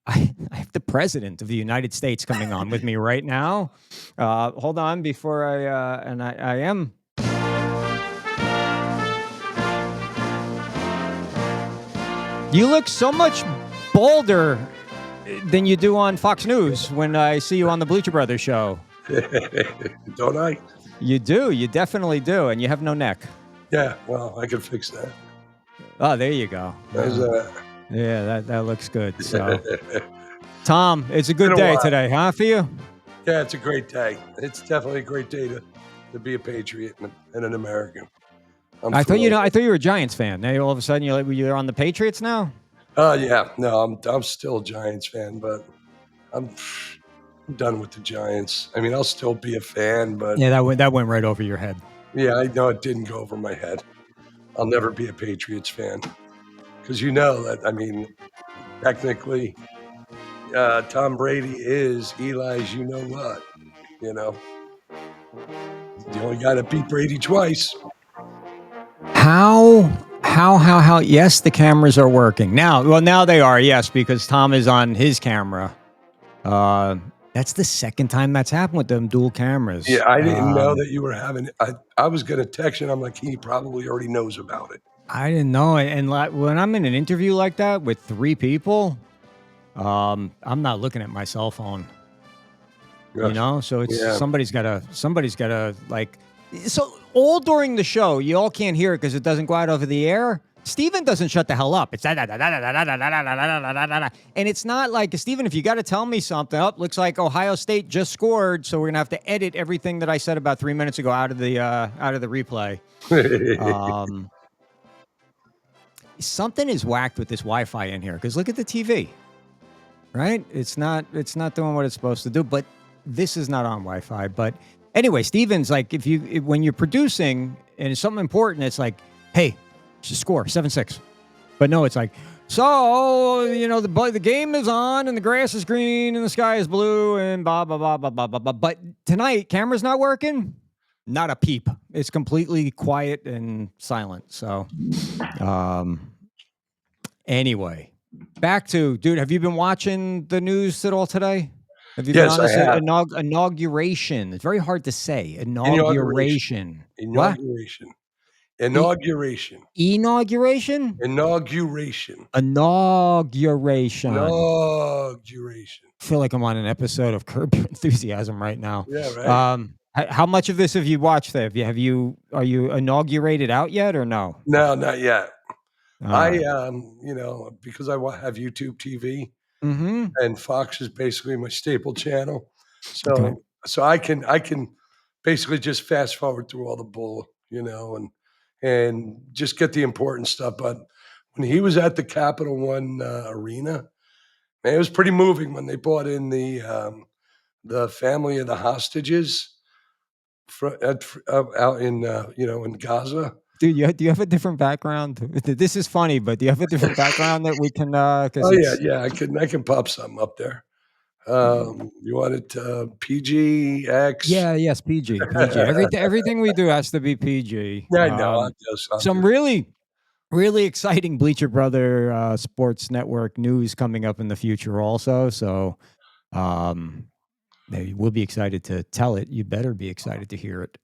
I have the president of the United States coming on with me right now. Hold on before I am. You look so much bolder than you do on Fox News when I see you on the Bleacher Brothers show. Don't I? You do. You definitely do. And you have no neck. Yeah, well, I can fix that. Oh, there you go. How's that? Yeah, that looks good. So, Thom, it's a good Been a day while. today, huh, for you? Yeah, it's a great day. It's definitely a great day to be a Patriot and an American. I thought you were a Giants fan. Now all of a sudden you're on the Patriots now. Yeah, no, I'm still a Giants fan, but I'm done with the Giants. I mean, I'll still be a fan, but Yeah, that went right over your head. yeah, I know it didn't go over my head. I'll never be a Patriots fan because you know that. I mean, technically, Tom Brady is Eli's. You know what? You know, you only got to beat Brady twice. How? Yes, the cameras are working now. Well, now they are. Yes, because Thom is on his camera. That's the second time that's happened with them dual cameras. Yeah, I didn't know that you were having it. I was going to text you, and I'm like, he probably already knows about it. I didn't know it. And when I'm in an interview like that with 3 people, I'm not looking at my cell phone. Yes. You know, so it's somebody's gotta like. So all during the show, you all can't hear it because it doesn't go out over the air. Steven doesn't shut the hell up. It's and it's not like, Steven, if you got to tell me something, looks like Ohio State just scored, so we're gonna have to edit everything that I said about 3 minutes ago out of the replay. Something is whacked with this Wi-Fi in here because look at the TV, right? It's not doing what it's supposed to do. But this is not on Wi-Fi. But anyway, Steven's like, when you're producing and it's something important, it's like, hey, just score 7-6. But no, it's like, so the game is on and the grass is green and the sky is blue and blah blah blah blah blah blah blah. But tonight, camera's not working. Not a peep. It's completely quiet and silent. So, anyway, back to, dude, have you been watching the news at all today? Have you been on this inauguration? It's very hard to say. Inauguration. What? Inauguration. I feel like I'm on an episode of Curb Your Enthusiasm right now. Yeah, right. How much of this have you watched? Are you inaugurated out yet or no? No, not yet. I because I have YouTube TV, and Fox is basically my staple channel, so I can basically just fast forward through all the bull, and just get the important stuff. But when he was at the Capital One arena, man, it was pretty moving when they brought in the family of the hostages out in in Gaza. Dude, do you have a different background? This is funny, but do you have a different background that we can? I can pop something up there. You want it PG, X? Yeah, yes, PG. Everything we do has to be PG. Yeah, I know. Some really exciting Bleacher Brother Sports Network news coming up in the future also. So we'll be excited to tell it. You better be excited to hear it.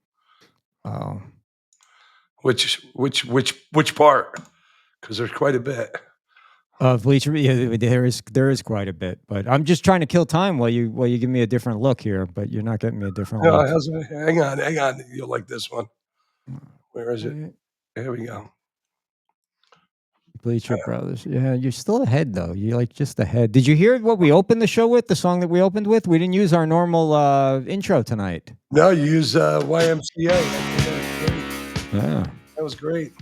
Which part? Because there's quite a bit. Bleacher, yeah, there is quite a bit, but I'm just trying to kill time while you give me a different look here. But you're not getting me a different look. Hang on. You'll like this one. Where is it? Here we go. Bleacher Brothers. Yeah, you're still ahead though. You're like just ahead. Did you hear what we opened the show with? The song that we opened with? We didn't use our normal intro tonight. No, you use YMCA. Yeah, that was great.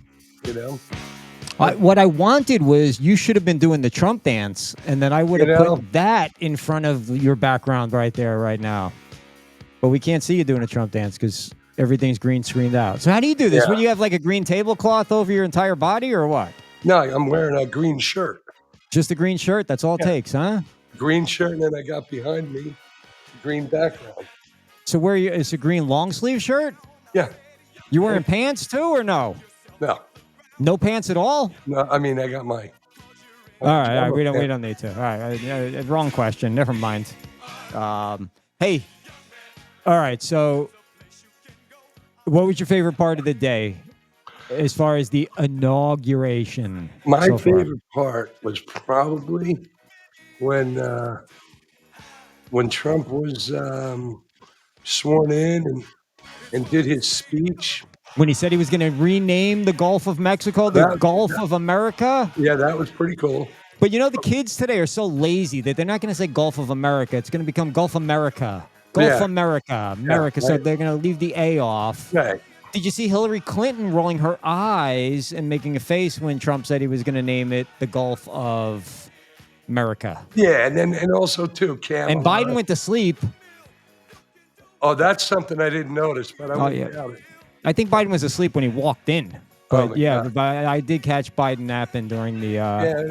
What I wanted was you should have been doing the Trump dance, and then I would have put that in front of your background right there, right now. But we can't see you doing a Trump dance because everything's green screened out. So how do you do this? Yeah. Would you have like a green tablecloth over your entire body, or what? No, I'm wearing a green shirt. Just a green shirt? That's all it takes, huh? Green shirt, and then I got behind me a green background. So it's a green long sleeve shirt? Yeah. You wearing pants too, or no? No. No pants at all? No, I mean, I got my All right. We don't need to. All right. Wrong question. Never mind. Hey. All right. So, what was your favorite part of the day, as far as the inauguration? My favorite part was probably when Trump was sworn in and did his speech. When he said he was going to rename the Gulf of Mexico the Gulf of America? Yeah, that was pretty cool. But you know, the kids today are so lazy that they're not going to say Gulf of America. It's going to become Gulf America. Gulf America. America. Yeah, right. So they're going to leave the A off. Right. Did you see Hillary Clinton rolling her eyes and making a face when Trump said he was going to name it the Gulf of America? Yeah, and also, too, Kamala. And Biden went to sleep. Oh, that's something I didn't notice, but I wouldn't doubt it. I think Biden was asleep when he walked in. But I did catch Biden napping during the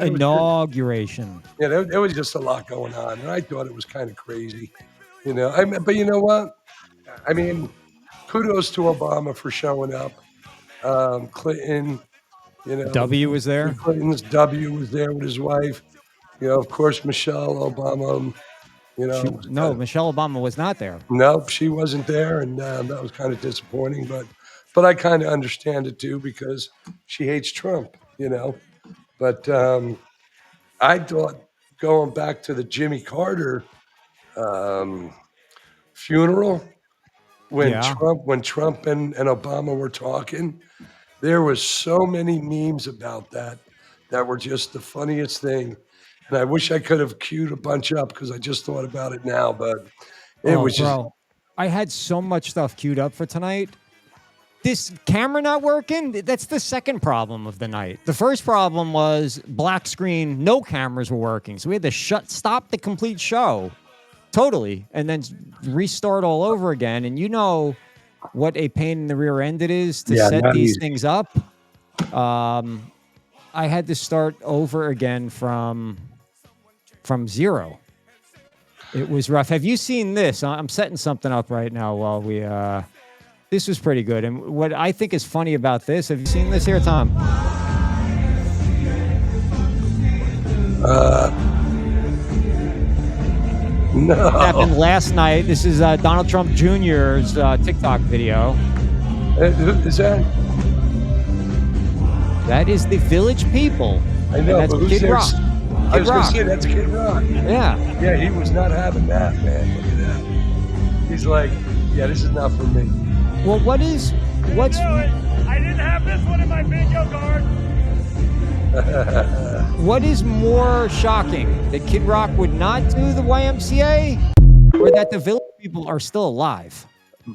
inauguration. Yeah, there was just a lot going on, and I thought it was kind of crazy, you know. But you know what? I mean, kudos to Obama for showing up. Clinton, you know, W was there. Clinton's W was there with his wife. You know, of course, Michelle Obama. You know, Michelle Obama was not there. Nope, she wasn't there, and that was kind of disappointing. But I kind of understand it too, because she hates Trump, you know. But I thought, going back to the Jimmy Carter funeral, when Trump and Obama were talking, there was so many memes about that were just the funniest thing. And I wish I could have queued a bunch up, because I just thought about it now. But it was just. I had so much stuff queued up for tonight. This camera not working, that's the second problem of the night. The first problem was black screen, no cameras were working. So we had to stop the complete show totally and then restart all over again. And you know what a pain in the rear end it is to set these things up. I had to start over again from zero. It was rough. Have you seen this? I'm setting something up right now while we... This was pretty good. And what I think is funny about this, have you seen this here, Thom? No. It happened last night. This is Donald Trump Jr.'s TikTok video. Is that? That is the Village People. I know. And that's Kid Rock. I was going to say, that's Kid Rock. Yeah. Yeah, he was not having that, man. Look at that. He's like, yeah, this is not for me. Well, what's... I didn't have this one in my bingo card. What is more shocking, that Kid Rock would not do the YMCA, or that the Village People are still alive?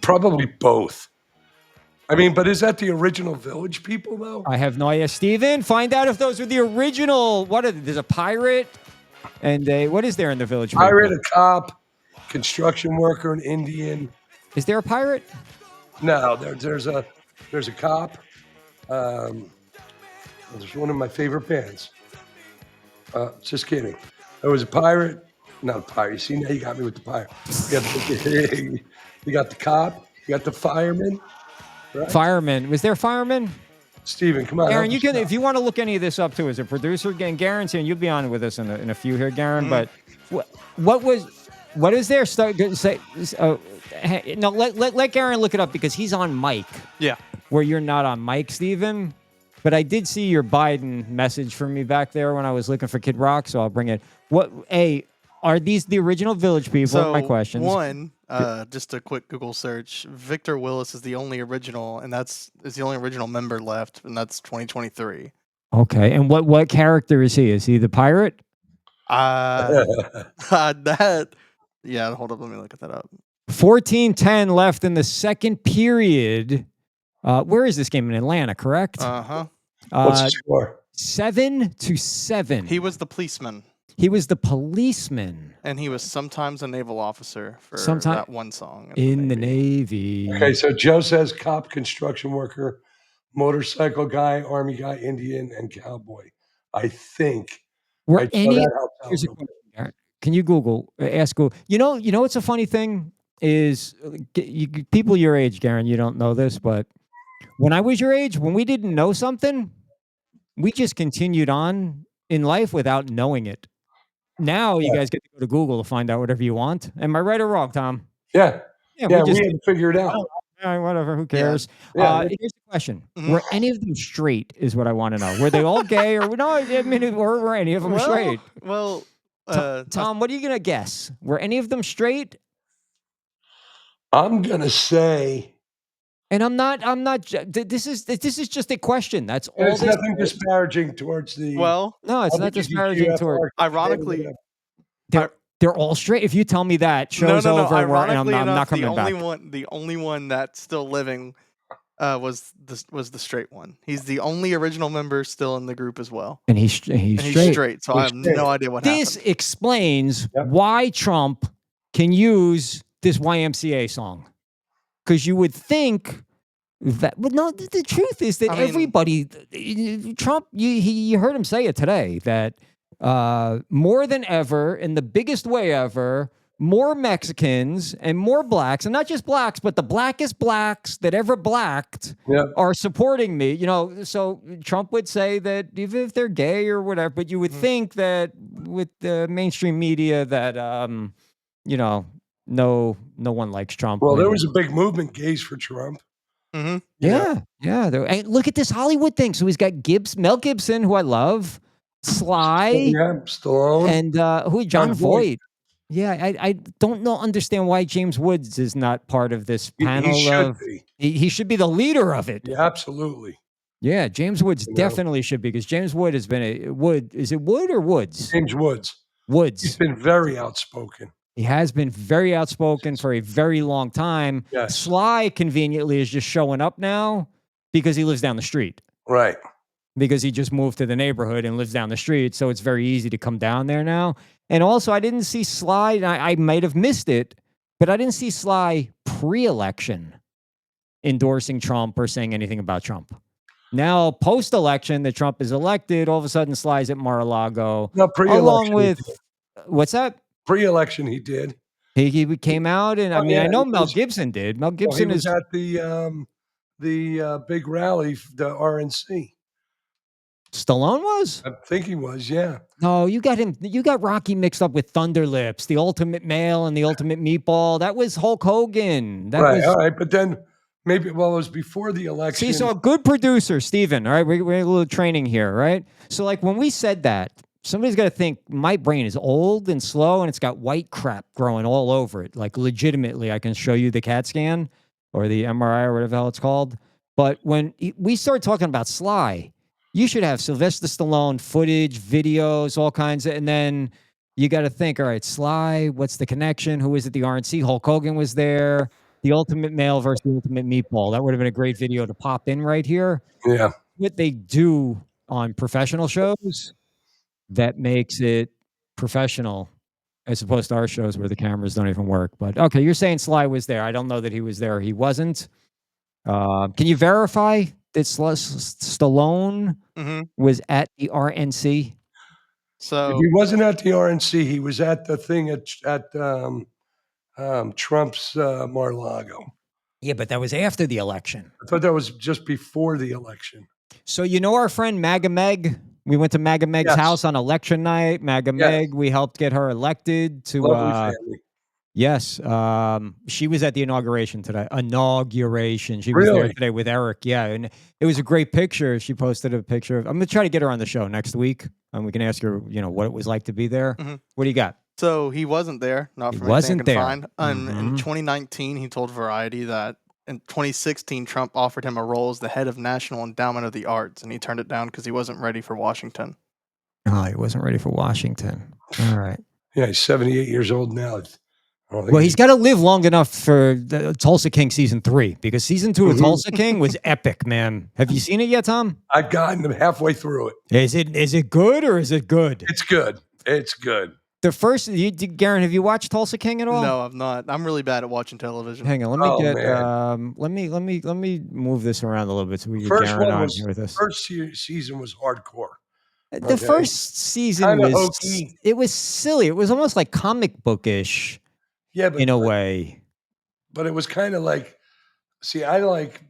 Probably both. I mean, but is that the original Village People, though? I have no idea. Steven, find out if those are the original. There's a pirate, and what is there in the Village People? Pirate, a cop, construction worker, an Indian. Is there a pirate? No, there's a cop. There's one of my favorite bands. Just kidding. There was a pirate. Not a pirate. See, now you got me with the pirate. You got the cop. You got the fireman. Right? Fireman. Was there a fireman? Steven, come on. Aaron, you can, if you want to look any of this up too as a producer, again, Garen's here, and you'll be on with us in a few here, Garen. But what is there? No, let Garen look it up, because he's on mic. Yeah. Where you're not on mic, Steven. But I did see your Biden message for me back there when I was looking for Kid Rock, so I'll bring it. Are these the original Village People? So, my questions. One, just a quick Google search. Victor Willis is the only original, and is the only original member left, and that's 2023. Okay, and what character is he? Is he the pirate? Yeah, hold up, let me look that up. 14-10 left in the second period. Where is this game? In Atlanta, correct? Uh-huh. What's the score? 7-7. He was the policeman. He was the policeman. And he was sometimes a naval officer for that one song. In the Navy. Okay, so Joe says cop, construction worker, motorcycle guy, army guy, Indian, and cowboy. I think. Here's a question. Can you ask Google? You know what's a funny thing is, people your age, Garen, you don't know this, but when I was your age, when we didn't know something, we just continued on in life without knowing it. Now you guys get to go to Google to find out whatever you want. Am I right or wrong, Tom? Yeah. Yeah, We we just had to figure it out. all right, whatever. Who cares? Yeah. Here's the question: Mhm. Were any of them straight? Is what I want to know. Were they all gay or no? I mean, were any of them straight? Well, Tom, what are you gonna guess? Were any of them straight? I'm gonna say, And I'm not. This is just a question. That's all. and it's this nothing is. disparaging towards the well, No, it's not disparaging toward. ironically, They're all straight. If you tell me that, show's no. over, and Ironically I'm not enough, coming back. the only one that's still living was the straight one. He's the only original member still in the group as well. And he's straight. So I have no idea what This happened. explains why Trump can use this YMCA song. Because you would think that, but no, the truth is that everybody, Trump, you heard him say it today, that more than ever, in the biggest way ever, more Mexicans and more blacks, and not just blacks, but the blackest blacks that ever blacked are supporting me. You know, so Trump would say that even if they're gay or whatever, but you would think that with the mainstream media that, you know, no one likes Trump. Well, there was a big movement, gays for Trump. Mm-hmm. Yeah. And look at this Hollywood thing. So he's got Mel Gibson, who I love, Sly, Stallone, and John Voight. Yeah, I don't understand why James Woods is not part of this panel. He should be the leader of it. Yeah, absolutely. Yeah, James Woods definitely should be, because James Wood has been is it Wood or Woods? James Woods. He's been very outspoken. He has been very outspoken for a very long time. Yes. Sly conveniently is just showing up now because he lives down the street. Right. Because he just moved to the neighborhood and lives down the street. So it's very easy to come down there now. And also, I didn't see Sly, and I might have missed it, but I didn't see Sly pre-election endorsing Trump or saying anything about Trump. Now, post-election, that Trump is elected, all of a sudden Sly's at Mar-a-Lago. No, pre-election. Along with, what's that? Pre-election, he did. He came out, and I know Mel Gibson did. Mel Gibson he was at the big rally, the RNC. Stallone was? I think he was, yeah. No, you got Rocky mixed up with Thunder Lips, the Ultimate Male and the Ultimate Meatball. That was Hulk Hogan. All right, but then maybe, it was before the election. See, so a good producer, Steven, all right, we're a little training here, right? So like when we said that, somebody's got to think my brain is old and slow and it's got white crap growing all over it. Like legitimately, I can show you the CAT scan or the MRI or whatever the hell it's called. But when we started talking about Sly, you should have Sylvester Stallone footage, videos, all kinds of, and then you got to think, all right, Sly, what's the connection? Who is it? The RNC, Hulk Hogan was there. The Ultimate Male versus the Ultimate Meatball. That would have been a great video to pop in right here. Yeah. What they do on professional shows that makes it professional as opposed to our shows where the cameras don't even work. But okay, you're saying Sly was there. I don't know that he was there. He wasn't. Can you verify that Stallone was at the RNC? So if he wasn't at the RNC, he was at the thing at Trump's Mar-a-Lago. Yeah, but that was after the election. I thought that was just before the election. So you know our friend MAGA Meg? We went to MAGA Meg's house on election night. MAGA Meg, we helped get her elected to Lovely family. Yes. She was at the inauguration today. She was there today with Eric. Yeah. And it was a great picture. She posted a picture of, I'm going to try to get her on the show next week. And we can ask her, what it was like to be there. Mm-hmm. What do you got? So he wasn't there. Not from anything I can find. In 2019, he told Variety that in 2016, Trump offered him a role as the head of National Endowment of the Arts, and he turned it down because he wasn't ready for Washington. Oh, he wasn't ready for Washington. All right. Yeah, he's 78 years old now. Well, he's got to live long enough for the Tulsa King season 3, because season 2 of Tulsa King was epic, man. Have you seen it yet, Tom? I've gotten halfway through it. Is it good or is it good? It's good. It's good. The first, Garen, have you watched Tulsa King at all? No, I've not. I'm really bad at watching television. Hang on, let me move this around a little bit so we get Garen on here with us. First season was hardcore. The first season was silly. It was almost like comic bookish. Yeah, but in a way. But it was kind of like, see, I like,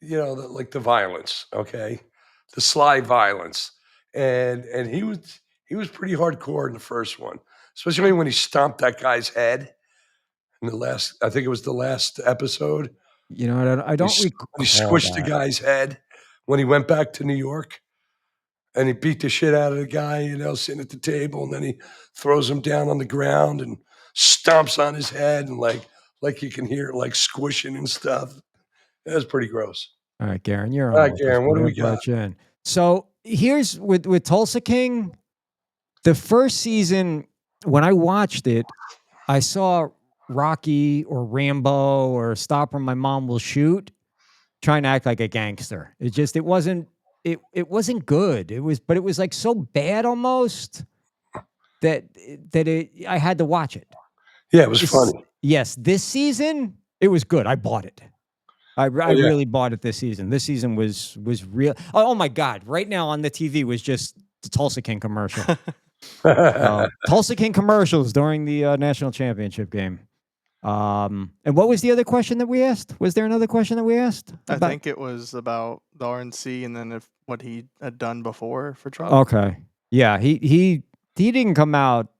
the violence, okay? The Sly violence. and he was pretty hardcore in the first one, especially when he stomped that guy's head in the last. I think it was the last episode. You know, I don't recall he squished the guy's head when he went back to New York, and he beat the shit out of the guy, sitting at the table, and then he throws him down on the ground and stomps on his head, and like you can hear it like squishing and stuff. That was pretty gross. All right, Garen, you're All on. right, Garen, what do we got? So here's with Tulsa King, the first season, when I watched it, I saw Rocky or Rambo or Stop or My Mom Will Shoot trying to act like a gangster. It wasn't good. It was like so bad almost that I had to watch it. Yeah, it was funny. Yes, this season it was good. I bought it. I really bought it this season. This season was real. Oh my God! Right now on the TV was just the Tulsa King commercial. Tulsa King commercials during the national championship game. And what was the other question that we asked? Was there another question that we asked? I think it was about the RNC and then what he had done before for Trump. Okay. Yeah, he didn't come out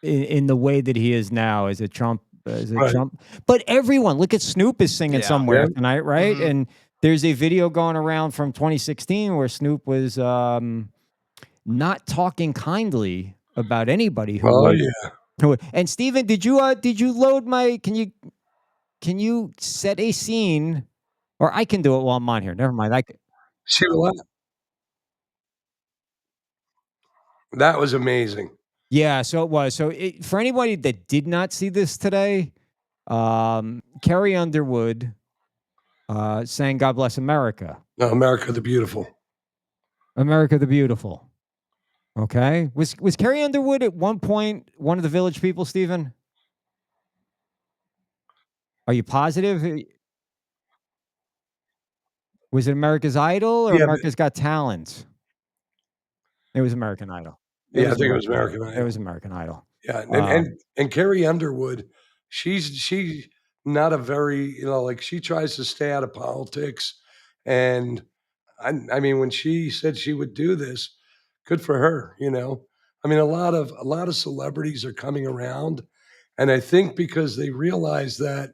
in the way that he is now as a Trump. Trump, but everyone, look at Snoop is singing somewhere tonight, right? Mm-hmm. And there's a video going around from 2016 where Snoop was not talking kindly about anybody who. And Steven, did you load my? Can you set a scene, or I can do it while I'm on here. Never mind. That was amazing. Yeah, so it was. So for anybody that did not see this today, Carrie Underwood sang "God Bless America." No, America the Beautiful. America the Beautiful. Okay. Was Carrie Underwood at one point one of the Village People, Stephen? Are you positive? Was it America's Idol or America's Got Talent? It was American Idol. I think it was American Idol. It was American Idol. Yeah, and Carrie Underwood, she's not a very, she tries to stay out of politics, and I mean, when she said she would do this, good for her. I mean, a lot of celebrities are coming around, and I think because they realize that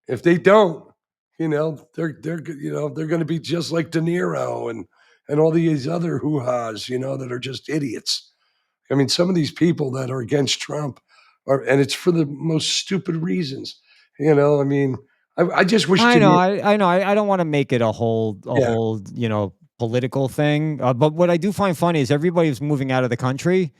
if they don't, they're going to be just like De Niro and all these other hoo-has, that are just idiots. I mean, some of these people that are against Trump and it's for the most stupid reasons. I mean, I just wish. I know. I don't want to make it a whole political thing. But what I do find funny is everybody's moving out of the country.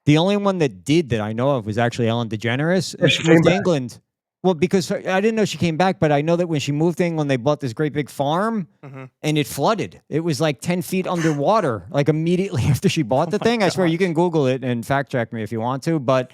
The only one that did that I know of was actually Ellen DeGeneres. And she moved to England. Well, because I didn't know she came back, but I know that when she moved to England, they bought this great big farm and it flooded. It was like 10 feet underwater, like immediately after she bought the thing. I swear you can Google it and fact check me if you want to, but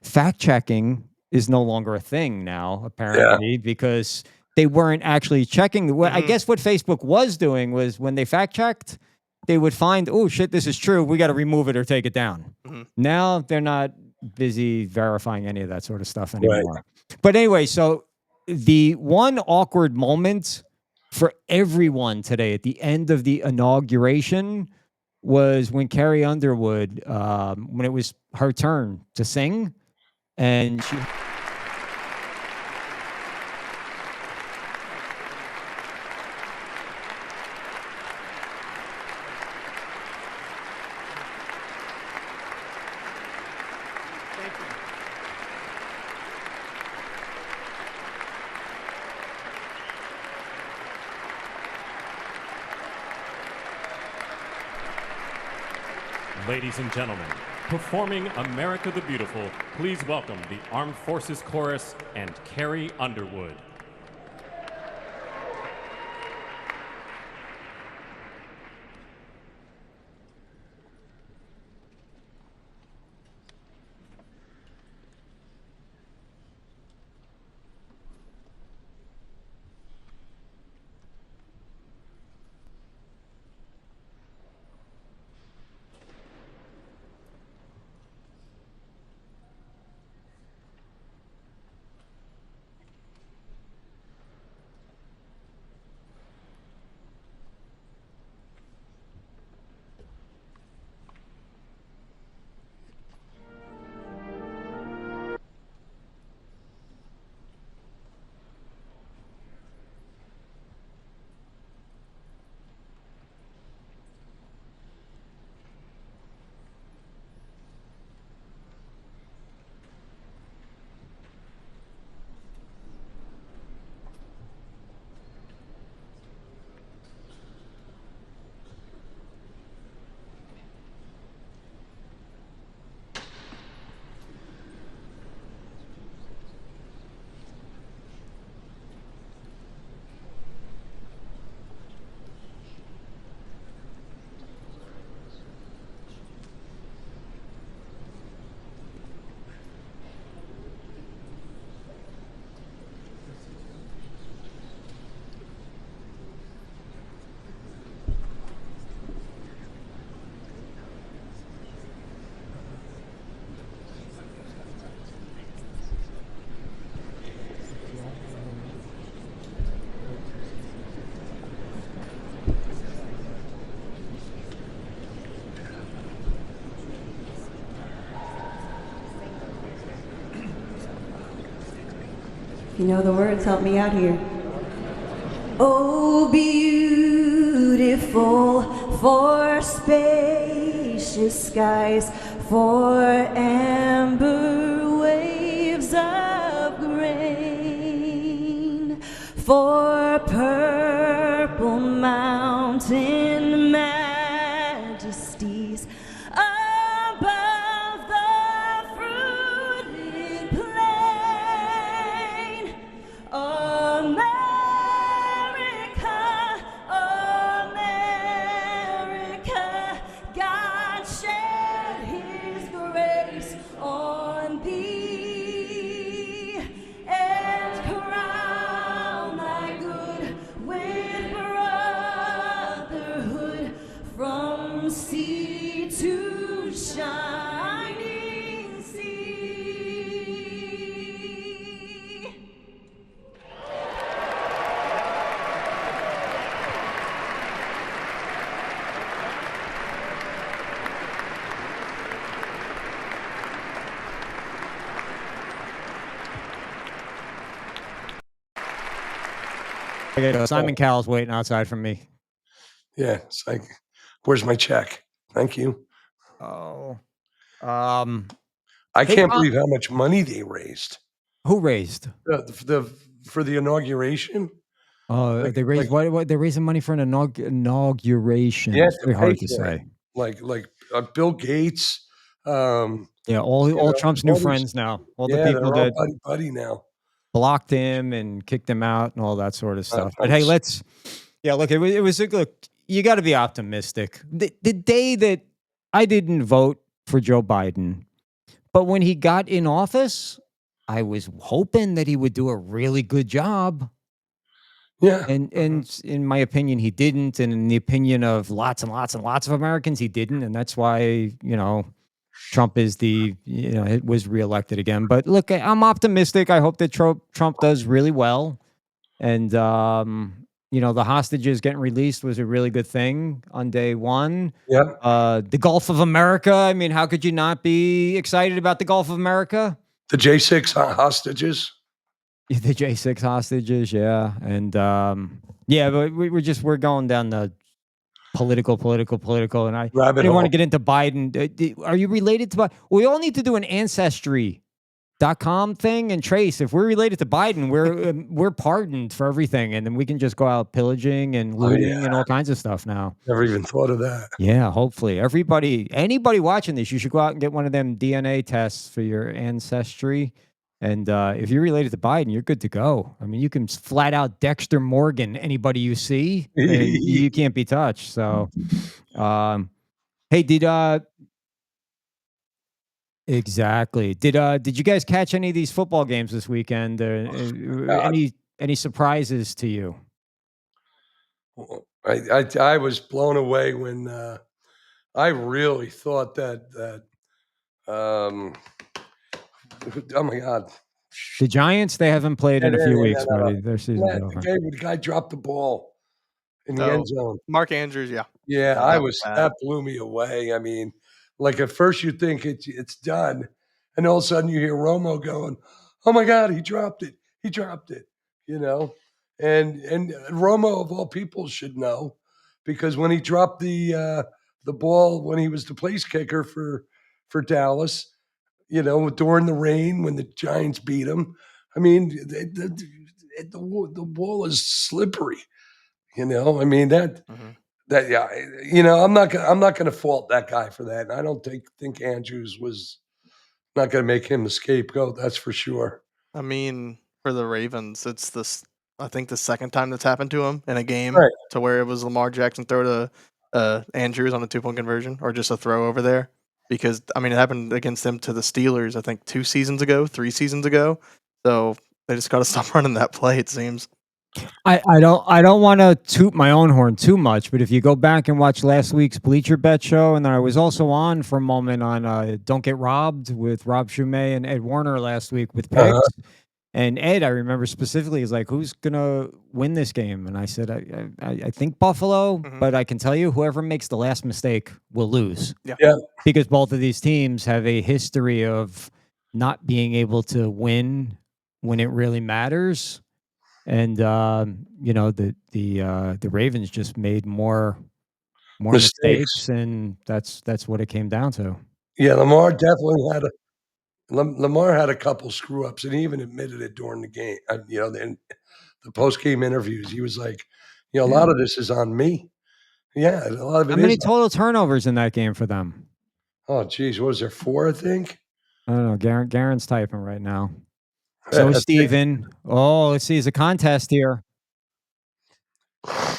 fact checking is no longer a thing now, apparently, because they weren't actually checking. I guess what Facebook was doing was when they fact checked, they would find, oh shit, this is true. We got to remove it or take it down. Now they're not busy verifying any of that sort of stuff anymore. Right. But anyway, so the one awkward moment for everyone today at the end of the inauguration was when Carrie Underwood, when it was her turn to sing, and she. Ladies and gentlemen, performing America the Beautiful, please welcome the Armed Forces Chorus and Carrie Underwood. If you know the words, help me out here. Oh, beautiful for spacious skies, for amber waves of grain, for purple mountain majesties above the fruited plain. America, God shed his grace on thee and crown thy good with brotherhood from sea to shining sea. Okay, Simon Cowell's waiting outside for me. Yeah, it's like, where's my check? Thank you. Oh, I Hey, can't Thom. believe how much money they raised who raised? for the inauguration. They raised what? They're raising money for an inauguration. Yeah, It's to very pay hard to for it. say. Like Bill Gates. Yeah, all Trump's new all these, friends now. All the yeah, they're people all that buddy now. blocked him and kicked him out and all that sort of stuff. But Thanks. hey, look, it was look, you got to be optimistic. The day that I didn't vote for Joe Biden, but when he got in office, I was hoping that he would do a really good job. Yeah, And in my opinion, he didn't. And in the opinion of lots and lots and lots of Americans, he didn't. And that's why, Trump is it was reelected again. But look, I'm optimistic. I hope that Trump does really well. And, the hostages getting released was a really good thing on day one. yeah. The Gulf of America. I mean, how could you not be excited about the Gulf of America? The J6 hostages. The J6 hostages, yeah. And, but we're going down the political. And I Rabbit didn't want to hole. get into Biden. Are you related to Biden? We all need to do an ancestry.com thing and trace. If we're related to Biden, we're pardoned for everything. And then we can just go out pillaging and looting and all kinds of stuff now. Never even thought of that. Yeah, hopefully. Anybody watching this, you should go out and get one of them DNA tests for your ancestry. And if you're related to Biden, you're good to go. I mean, you can flat out Dexter Morgan anybody you see, and you can't be touched. So, hey, exactly. Did you guys catch any of these football games this weekend? Any surprises to you? I was blown away when I really thought that oh my God. The Giants, they haven't played in a few weeks, no. buddy. Their season's over. The guy dropped the ball in the end zone. Mark Andrews, yeah. Yeah, that blew me away. I mean, like at first you think it's done, and all of a sudden you hear Romo going, "Oh my God, he dropped it! He dropped it!" And Romo of all people should know, because when he dropped the ball when he was the place kicker for Dallas, during the rain when the Giants beat him, I mean, the ball is slippery. I mean that. That I'm not gonna fault that guy for that. I don't think Andrews was not gonna make him the scapegoat. That's for sure. I mean, for the Ravens, it's I think the second time that's happened to him in a game, Right. to where it was Lamar Jackson throw to Andrews on a 2-point conversion, or just a throw over there. Because I mean, it happened against them to the Steelers, I think 3 seasons ago. So they just got to stop running that play, it seems. I don't want to toot my own horn too much, but if you go back and watch last week's BleacherBET show, and then I was also on for a moment on Don't Get Robbed with Rob Shumay and Ed Warner last week with picks. And Ed, I remember specifically, is like, who's going to win this game? And I said, I think Buffalo, but I can tell you, whoever makes the last mistake will lose. Yeah. Because both of these teams have a history of not being able to win when it really matters. And the Ravens just made more mistakes, and that's what it came down to. Yeah, Lamar definitely Lamar had a couple screw ups, and he even admitted it during the game. In the post game interviews, he was like, a lot of this is on me. Yeah, a lot of it. How many total turnovers in that game for them? Oh, geez, what was there, 4? I think. I don't know. Garen's typing right now. So is Steven. Oh, let's see. It's a contest here. I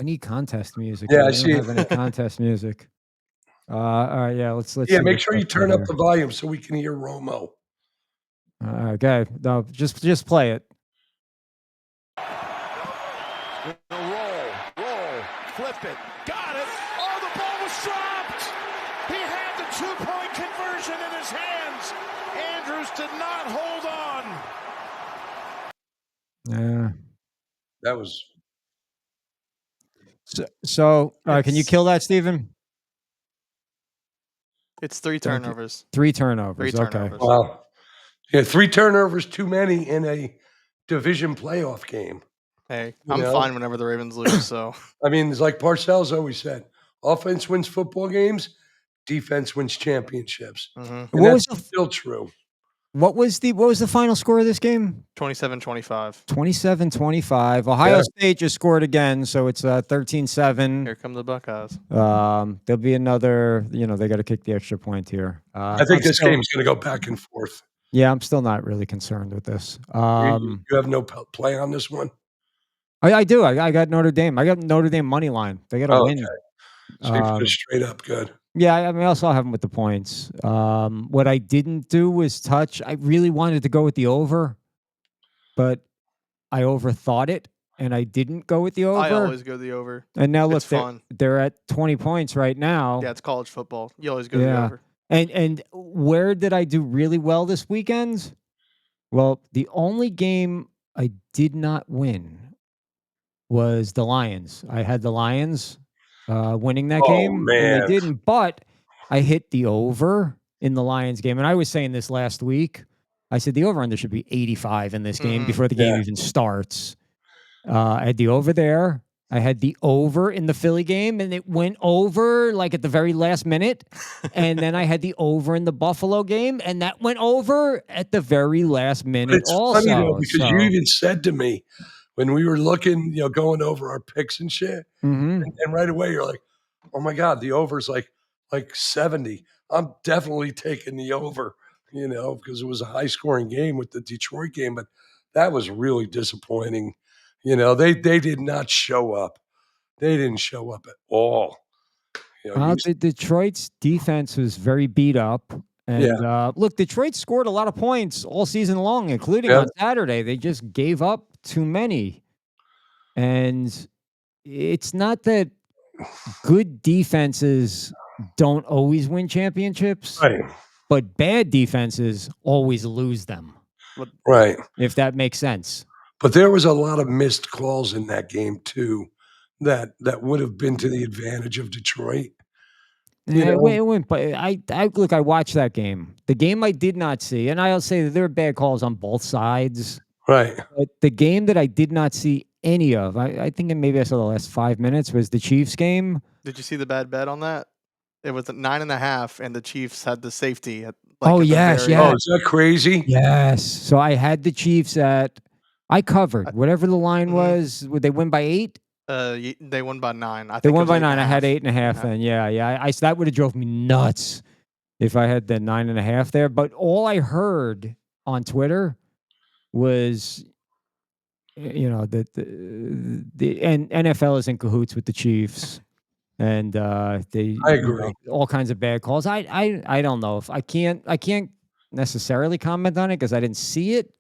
need contest music. Yeah, I don't see have it. any contest music. All right, yeah. Let's. Yeah, see make what's sure you up turn here. up the volume so we can hear Romo. Okay, no, just play it. Roll, flipped it, got it. Oh, the ball was dropped. He had the 2-point conversion in his hands. Andrews did not hold on. Yeah. That was. So can you kill that, Steven? It's 3 turnovers. 3 turnovers. 3 turnovers. Okay. Wow. Yeah, 3 turnovers too many in a division playoff game. Hey, I'm fine whenever the Ravens lose. So I mean, it's like Parcells always said: offense wins football games, defense wins championships. mm-hmm. And that's still true. What was the final score of this game? 27-25. 27-25. Ohio State just scored again, so it's 13-7. Here come the Buckeyes. There'll be another. They got to kick the extra point here. I think this game's going to go back and forth. Yeah, I'm still not really concerned with this. You have no play on this one? I do. I got Notre Dame. I got Notre Dame money line. They got to win. Okay. So you put it straight up good. Yeah, I mean, I also have them with the points. What I didn't do was touch. I really wanted to go with the over, but I overthought it, and I didn't go with the over. I always go the over. And now look, fun. They're at 20 points right now. Yeah, it's college football. You always go the over. And where did I do really well this weekend? Well, the only game I did not win was the Lions. I had the Lions winning that game, man. and they didn't. But I hit the over in the Lions game, and I was saying this last week. I said the over-under should be 85 in this game before the game even starts. I had the over there. I had the over in the Philly game, and it went over like at the very last minute. And then I had the over in the Buffalo game, and that went over at the very last minute. It's also funny though, because you even said to me when we were looking, going over our picks and shit, and right away you're like, "Oh my god, the over's like 70." I'm definitely taking the over, because it was a high scoring game with the Detroit game, but that was really disappointing. They did not show up. They didn't show up at all. Detroit's defense was very beat up. And look, Detroit scored a lot of points all season long, including on Saturday. They just gave up too many. And it's not that good defenses don't always win championships, right? But bad defenses always lose them. Right. If that makes sense. But there was a lot of missed calls in that game too that would have been to the advantage of Detroit. It went, but I watched that game. The game I did not see, and I'll say that there are bad calls on both sides. Right. But the game that I did not see any of, I think maybe I saw the last 5 minutes, was the Chiefs game. Did you see the bad bet on that? It was at 9.5, and the Chiefs had the safety. At, yes. Oh, is that crazy? Yes. So I had the Chiefs I covered whatever the line was. Would they win by 8? They won by 9. They won by 9. I had 8.5 then. Yeah. That would have drove me nuts if I had the 9.5 there. But all I heard on Twitter was, that the NFL is in cahoots with the Chiefs, and I agree. All kinds of bad calls. I don't know if I can't necessarily comment on it because I didn't see it,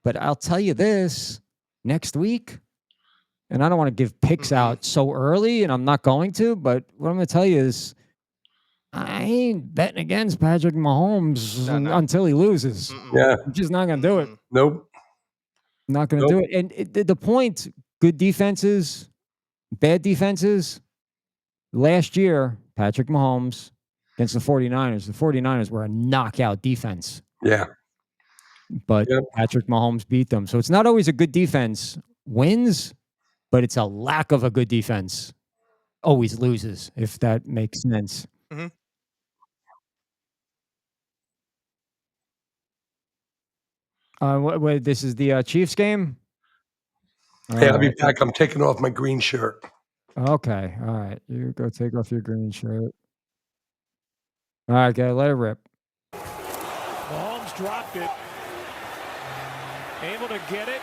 but I'll tell you this: next week. And I don't want to give picks out so early, and I'm not going to, but what I'm going to tell you is I ain't betting against Patrick Mahomes until he loses. Yeah. I'm just not going to do it. Nope. Not going to do it. And the point, good defenses, bad defenses, last year, Patrick Mahomes against the 49ers. The 49ers were a knockout defense. Yeah. but Patrick Mahomes beat them. So it's not always a good defense wins, but it's a lack of a good defense always loses, if that makes sense. Mm-hmm. This is the Chiefs game? Hey, I'll be back. I'm taking off my green shirt. Okay. All right. You go take off your green shirt. All right, go let it rip. Mahomes dropped it. Able to get it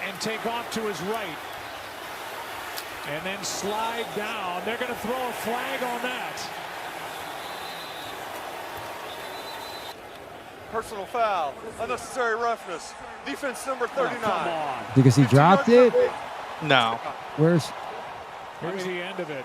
and take off to his right. And then slide down. They're going to throw a flag on that. Personal foul. Unnecessary roughness. Defense number 39. Because he dropped it? No. Here's the end of it.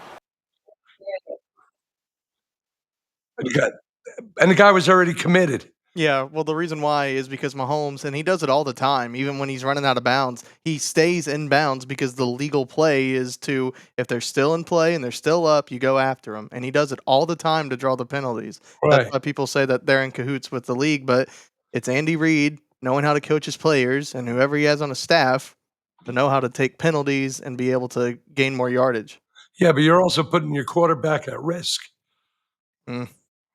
And the guy was already committed. Yeah, well, the reason why is because Mahomes, and he does it all the time, even when he's running out of bounds, he stays in bounds because the legal play is to, if they're still in play and they're still up, you go after them. And he does it all the time to draw the penalties. Right. That's why people say that they're in cahoots with the league, but it's Andy Reid knowing how to coach his players and whoever he has on his staff to know how to take penalties and be able to gain more yardage. Yeah, but you're also putting your quarterback at risk. Mm.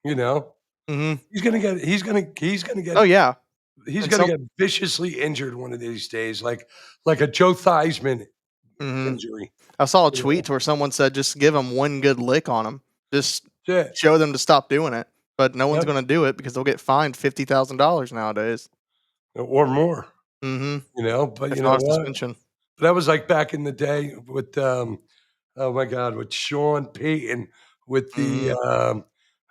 You know? Mm-hmm. He's gonna get Oh yeah. He's gonna get viciously injured one of these days, like a Joe Theismann injury. I saw a tweet where someone said just give him one good lick on him. Just show them to stop doing it. But no one's gonna do it because they'll get fined $50,000 nowadays. Or more. Mm-hmm. You know, but it's you know not what? suspension. But that was like back in the day with oh my God, with Sean Payton with the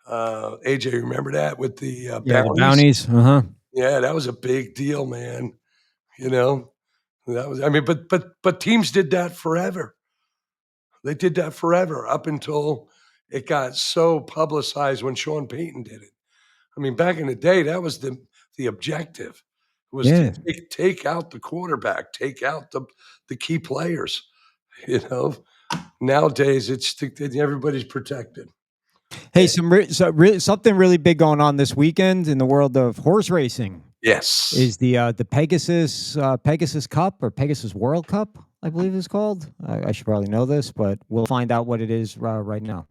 AJ, remember that? With the the bounties. Uh-huh. Yeah, that was a big deal, man. You know, that was, I mean, but teams did that forever. They did that forever up until it got so publicized when Sean Payton did it. I mean, back in the day, that was the objective was to take out the quarterback, take out the key players. You know, nowadays it's everybody's protected. Hey, something really big going on this weekend in the world of horse racing. Yes, is the Pegasus Cup or Pegasus World Cup, I believe it's called. I should probably know this, but we'll find out what it is right now.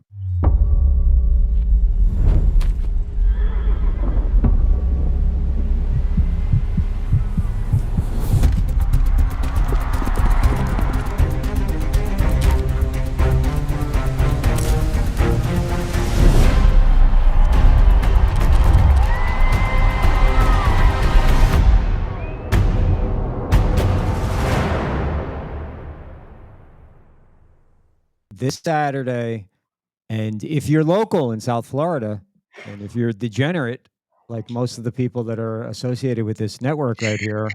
This Saturday, and if you're local in South Florida, and if you're degenerate, like most of the people that are associated with this network right here,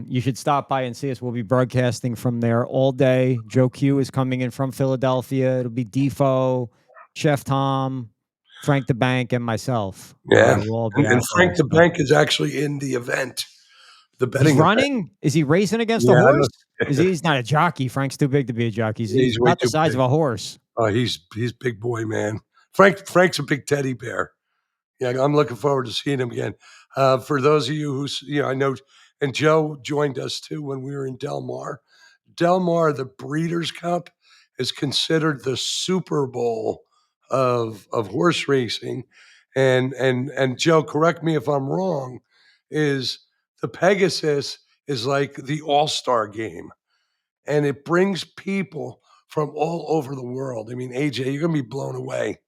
you should stop by and see us. We'll be broadcasting from there all day. Joe Q is coming in from Philadelphia. It'll be Defo, Chef Thom, Frank the Bank, and myself. Yeah, we'll all be and Frank the Bank is actually in the event. The betting. He's running? Event. Is he racing against a horse? He's not a jockey. Frank's too big to be a jockey. He's about the size of a horse. Oh, he's big boy, man. Frank's a big teddy bear. Yeah, I'm looking forward to seeing him again. For those of you who I know, and Joe joined us too when we were in Del Mar. Del Mar, the Breeders' Cup, is considered the Super Bowl of horse racing. And Joe, correct me if I'm wrong, is the Pegasus is like the all-star game. And it brings people from all over the world. I mean, AJ, you're going to be blown away.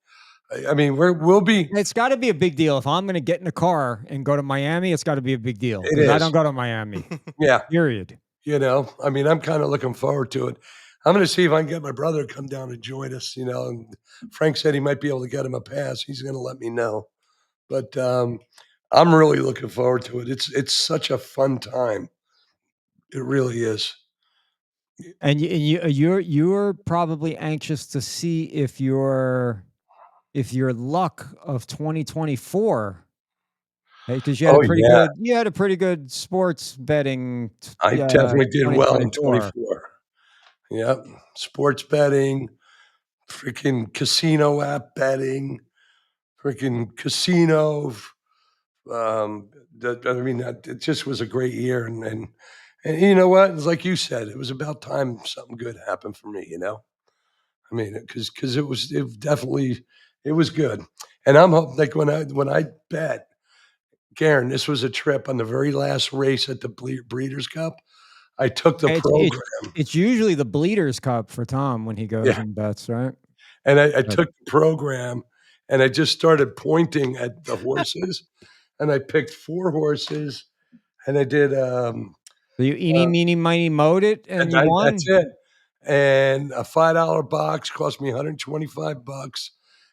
I mean, we'll be. It's got to be a big deal. If I'm going to get in a car and go to Miami, it's got to be a big deal. It is. I don't go to Miami. Yeah. Period. You know, I mean, I'm kind of looking forward to it. I'm going to see if I can get my brother to come down and join us, you know. And Frank said he might be able to get him a pass. He's going to let me know. But I'm really looking forward to it. It's such a fun time. It really is. And you're probably anxious to see if your luck of 2024, because you had a pretty good sports betting. I definitely did well in 24. Yep, sports betting, freaking casino app betting, freaking casino, It just was a great year, and you know what? It's like you said, it was about time something good happened for me. I mean, because it was good, and I'm like when I bet, Garen, this was a trip on the very last race at the Breeders' Cup. I took the program. It's usually the Bleeders Cup for Thom when he goes and bets, right? And I took the program, and I just started pointing at the horses, and I picked 4 horses, and I did. So you eeny, meeny, miny, mowed it, and you won? That's it. And a $5 box cost me $125,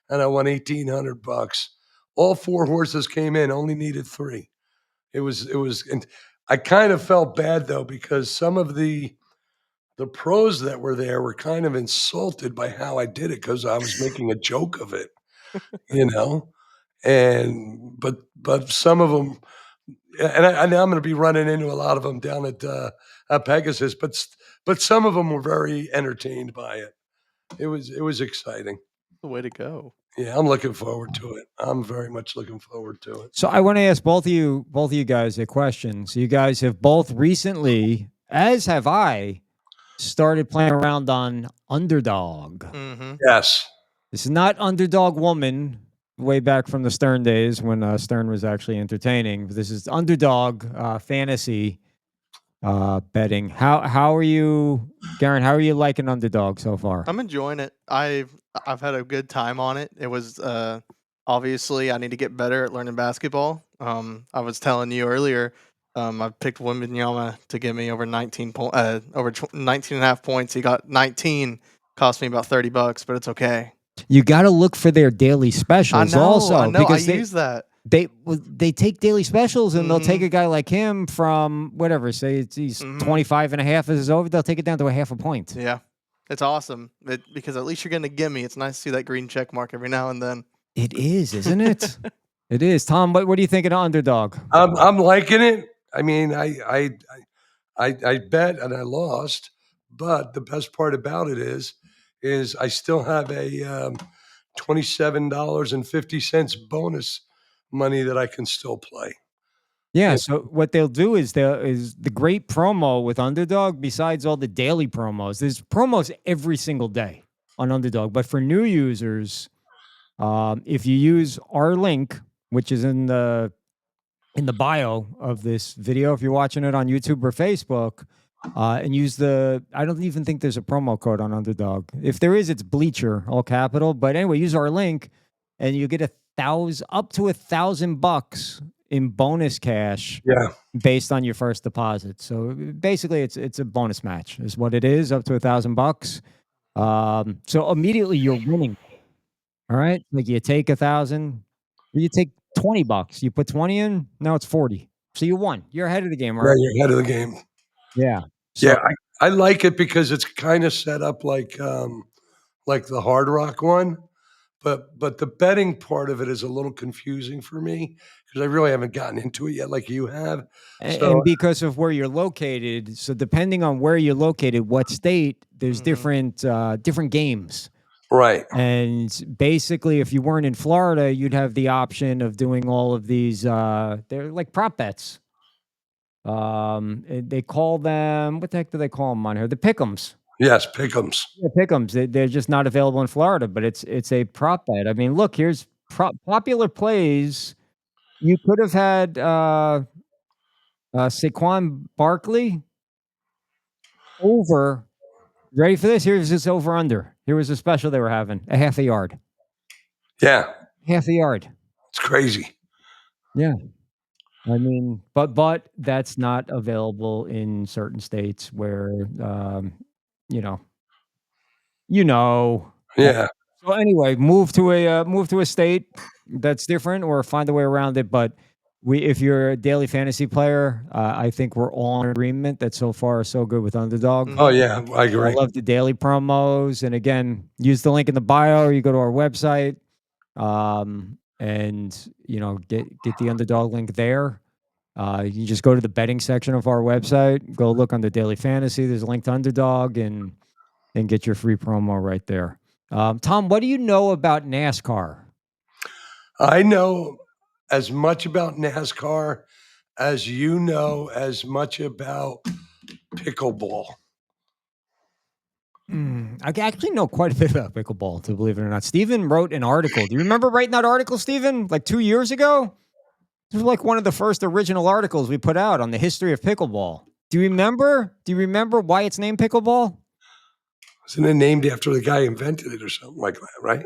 and I won $1,800. All 4 horses came in, only needed 3. It was, and I kind of felt bad though, because some of the pros that were there were kind of insulted by how I did it, because I was making a joke of it, and but some of them, and I'm going to be running into a lot of them down at Pegasus, but some of them were very entertained by it. It was exciting. The way to go. Yeah, I'm looking forward to it. I'm very much looking forward to it. So I want to ask both of you guys a question. So you guys have both recently, as have I, started playing around on Underdog. Mm-hmm. Yes. This is not Underdog Woman, way back from the Stern days when Stern was actually entertaining. This is Underdog fantasy betting. How are you, Garen? How are you liking Underdog so far? I'm enjoying it. I've had a good time on it. It was obviously I need to get better at learning basketball. I was telling you earlier, I picked Wembanyama to give me over 19 and a half points. He got 19, cost me about $30, but it's okay. You got to look for their daily specials. I know. Because I use that. They take daily specials, and they'll take a guy like him from whatever, say he's 25 and a half is over, they'll take it down to a half a point. Yeah. It's awesome because at least you're going to give me. It's nice to see that green check mark every now and then. It is, isn't it? It is. Thom, what are you thinking of Underdog? I'm liking it. I mean, I bet and I lost, but the best part about it is I still have a $27.50 bonus money that I can still play. Yeah, so what they'll do is the great promo with Underdog, besides all the daily promos, there's promos every single day on Underdog. But for new users, if you use our link, which is in the bio of this video, if you're watching it on YouTube or Facebook, and use I don't even think there's a promo code on Underdog. If there is, it's Bleacher, all capital. But anyway, use our link, and you get up to $1,000 in bonus cash. Yeah. Based on your first deposit. So basically, it's a bonus match, is what it is, up to $1,000. So immediately you're winning. All right, like you take 1,000, you take $20. You put 20 in, now it's 40. So you won. You're ahead of the game, right? Yeah, you're ahead of the game. Yeah. So, yeah, I like it because it's kind of set up like the Hard Rock one. But the betting part of it is a little confusing for me because I really haven't gotten into it yet like you have. And because of where you're located, so depending on where you're located, what state, there's different games. Right. And basically, if you weren't in Florida, you'd have the option of doing all of these, they're like prop bets. They call them, what the heck do they call them on here? The pick'ems. Yes, pick'ems. Yeah, pick'ems. They're just not available in Florida, but it's a prop bet. I mean, look, here's popular plays. You could have had Saquon Barkley over. Ready for this? Here's this over under. Here was a special they were having, a half a yard. Yeah. Half a yard. It's crazy. Yeah. I mean, but that's not available in certain states where Yeah. So anyway, move to a state that's different, or find a way around it. But if you're a daily fantasy player, I think we're all in agreement that so far so good with Underdog. Oh yeah, I agree. I love the daily promos, and again, use the link in the bio, or you go to our website, and get the Underdog link there. You just go to the betting section of our website, go look under daily fantasy. There's a link to Underdog, and get your free promo right there. Thom, what do you know about NASCAR? I know as much about NASCAR as you know as much about pickleball. I actually know quite a bit about pickleball, to believe it or not. Steven wrote an article. Do you remember writing that article, Steven? Like 2 years ago? This was like one of the first original articles we put out on the history of pickleball. Do you remember? Do you remember why it's named pickleball? Isn't it named after the guy who invented it or something like that, right?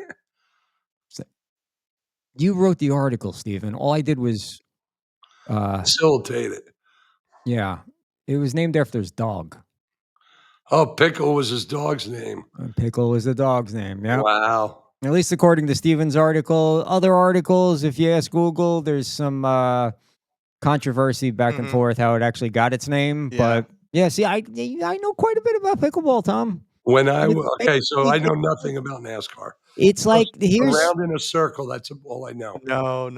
You wrote the article, Steven. All I did was facilitate it. Yeah. It was named after his dog. Oh, Pickle was his dog's name. Pickle was the dog's name. Yeah. Wow. At least according to Steven's article. Other articles, if you ask Google, there's some controversy back and forth how it actually got its name. Yeah. But yeah, see, I know quite a bit about pickleball, Tom. When I so I know nothing about NASCAR. It's like here's around in a circle. That's all I know. No.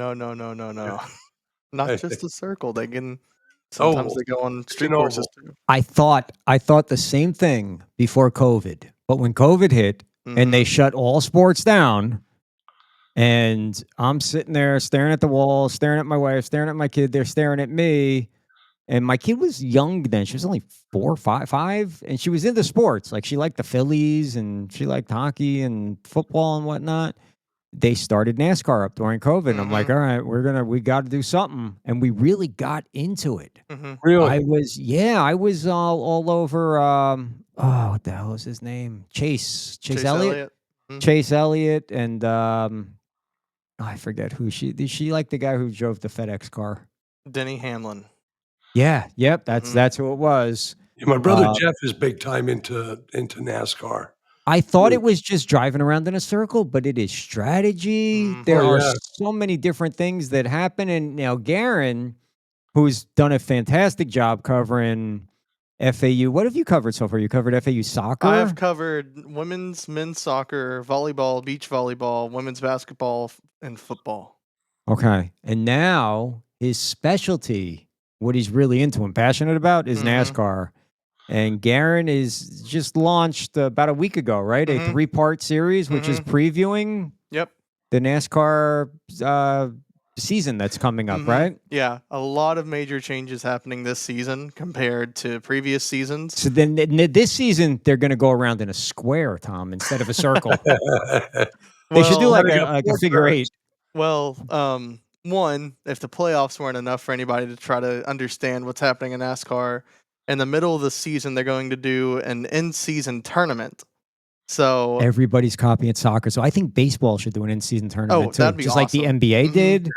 Not just a circle. They can sometimes they go on street courses too. I thought the same thing before COVID, but when COVID hit and they shut all sports down, and I'm sitting there staring at the wall, staring at my wife, staring at my kid, they're staring at me. And my kid was young then. She was only 4 or 5, and she was into sports. Like she liked the Phillies and she liked hockey and football and whatnot. They started NASCAR up during COVID. And I'm like, all right, we got to do something. And we really got into it. Really? I was all over, what the hell is his name? Chase Elliott. Chase Elliott. And I forget who she liked the guy who drove the FedEx car. Denny Hamlin. Yeah, yep, that's who it was. Yeah, my brother Jeff is big time into NASCAR. I thought it was just driving around in a circle, but it is strategy. There are so many different things that happen. And now Garen, who's done a fantastic job covering FAU. What have you covered so far? You covered FAU soccer? I've covered women's, men's soccer, volleyball, beach volleyball, women's basketball, and football. Okay. And now his specialty, what he's really into and passionate about, is NASCAR. And Garen is just launched about a week ago, right? A 3-part series, which is previewing the NASCAR season that's coming up, right? Yeah, a lot of major changes happening this season compared to previous seasons. So then this season, they're going to go around in a square, Tom, instead of a circle. They should do like a figure 8. Well, one, if the playoffs weren't enough for anybody to try to understand what's happening in NASCAR, in the middle of the season, they're going to do an in-season tournament. So everybody's copying soccer. So I think baseball should do an in-season tournament too, that'd be just awesome. like the NBA did.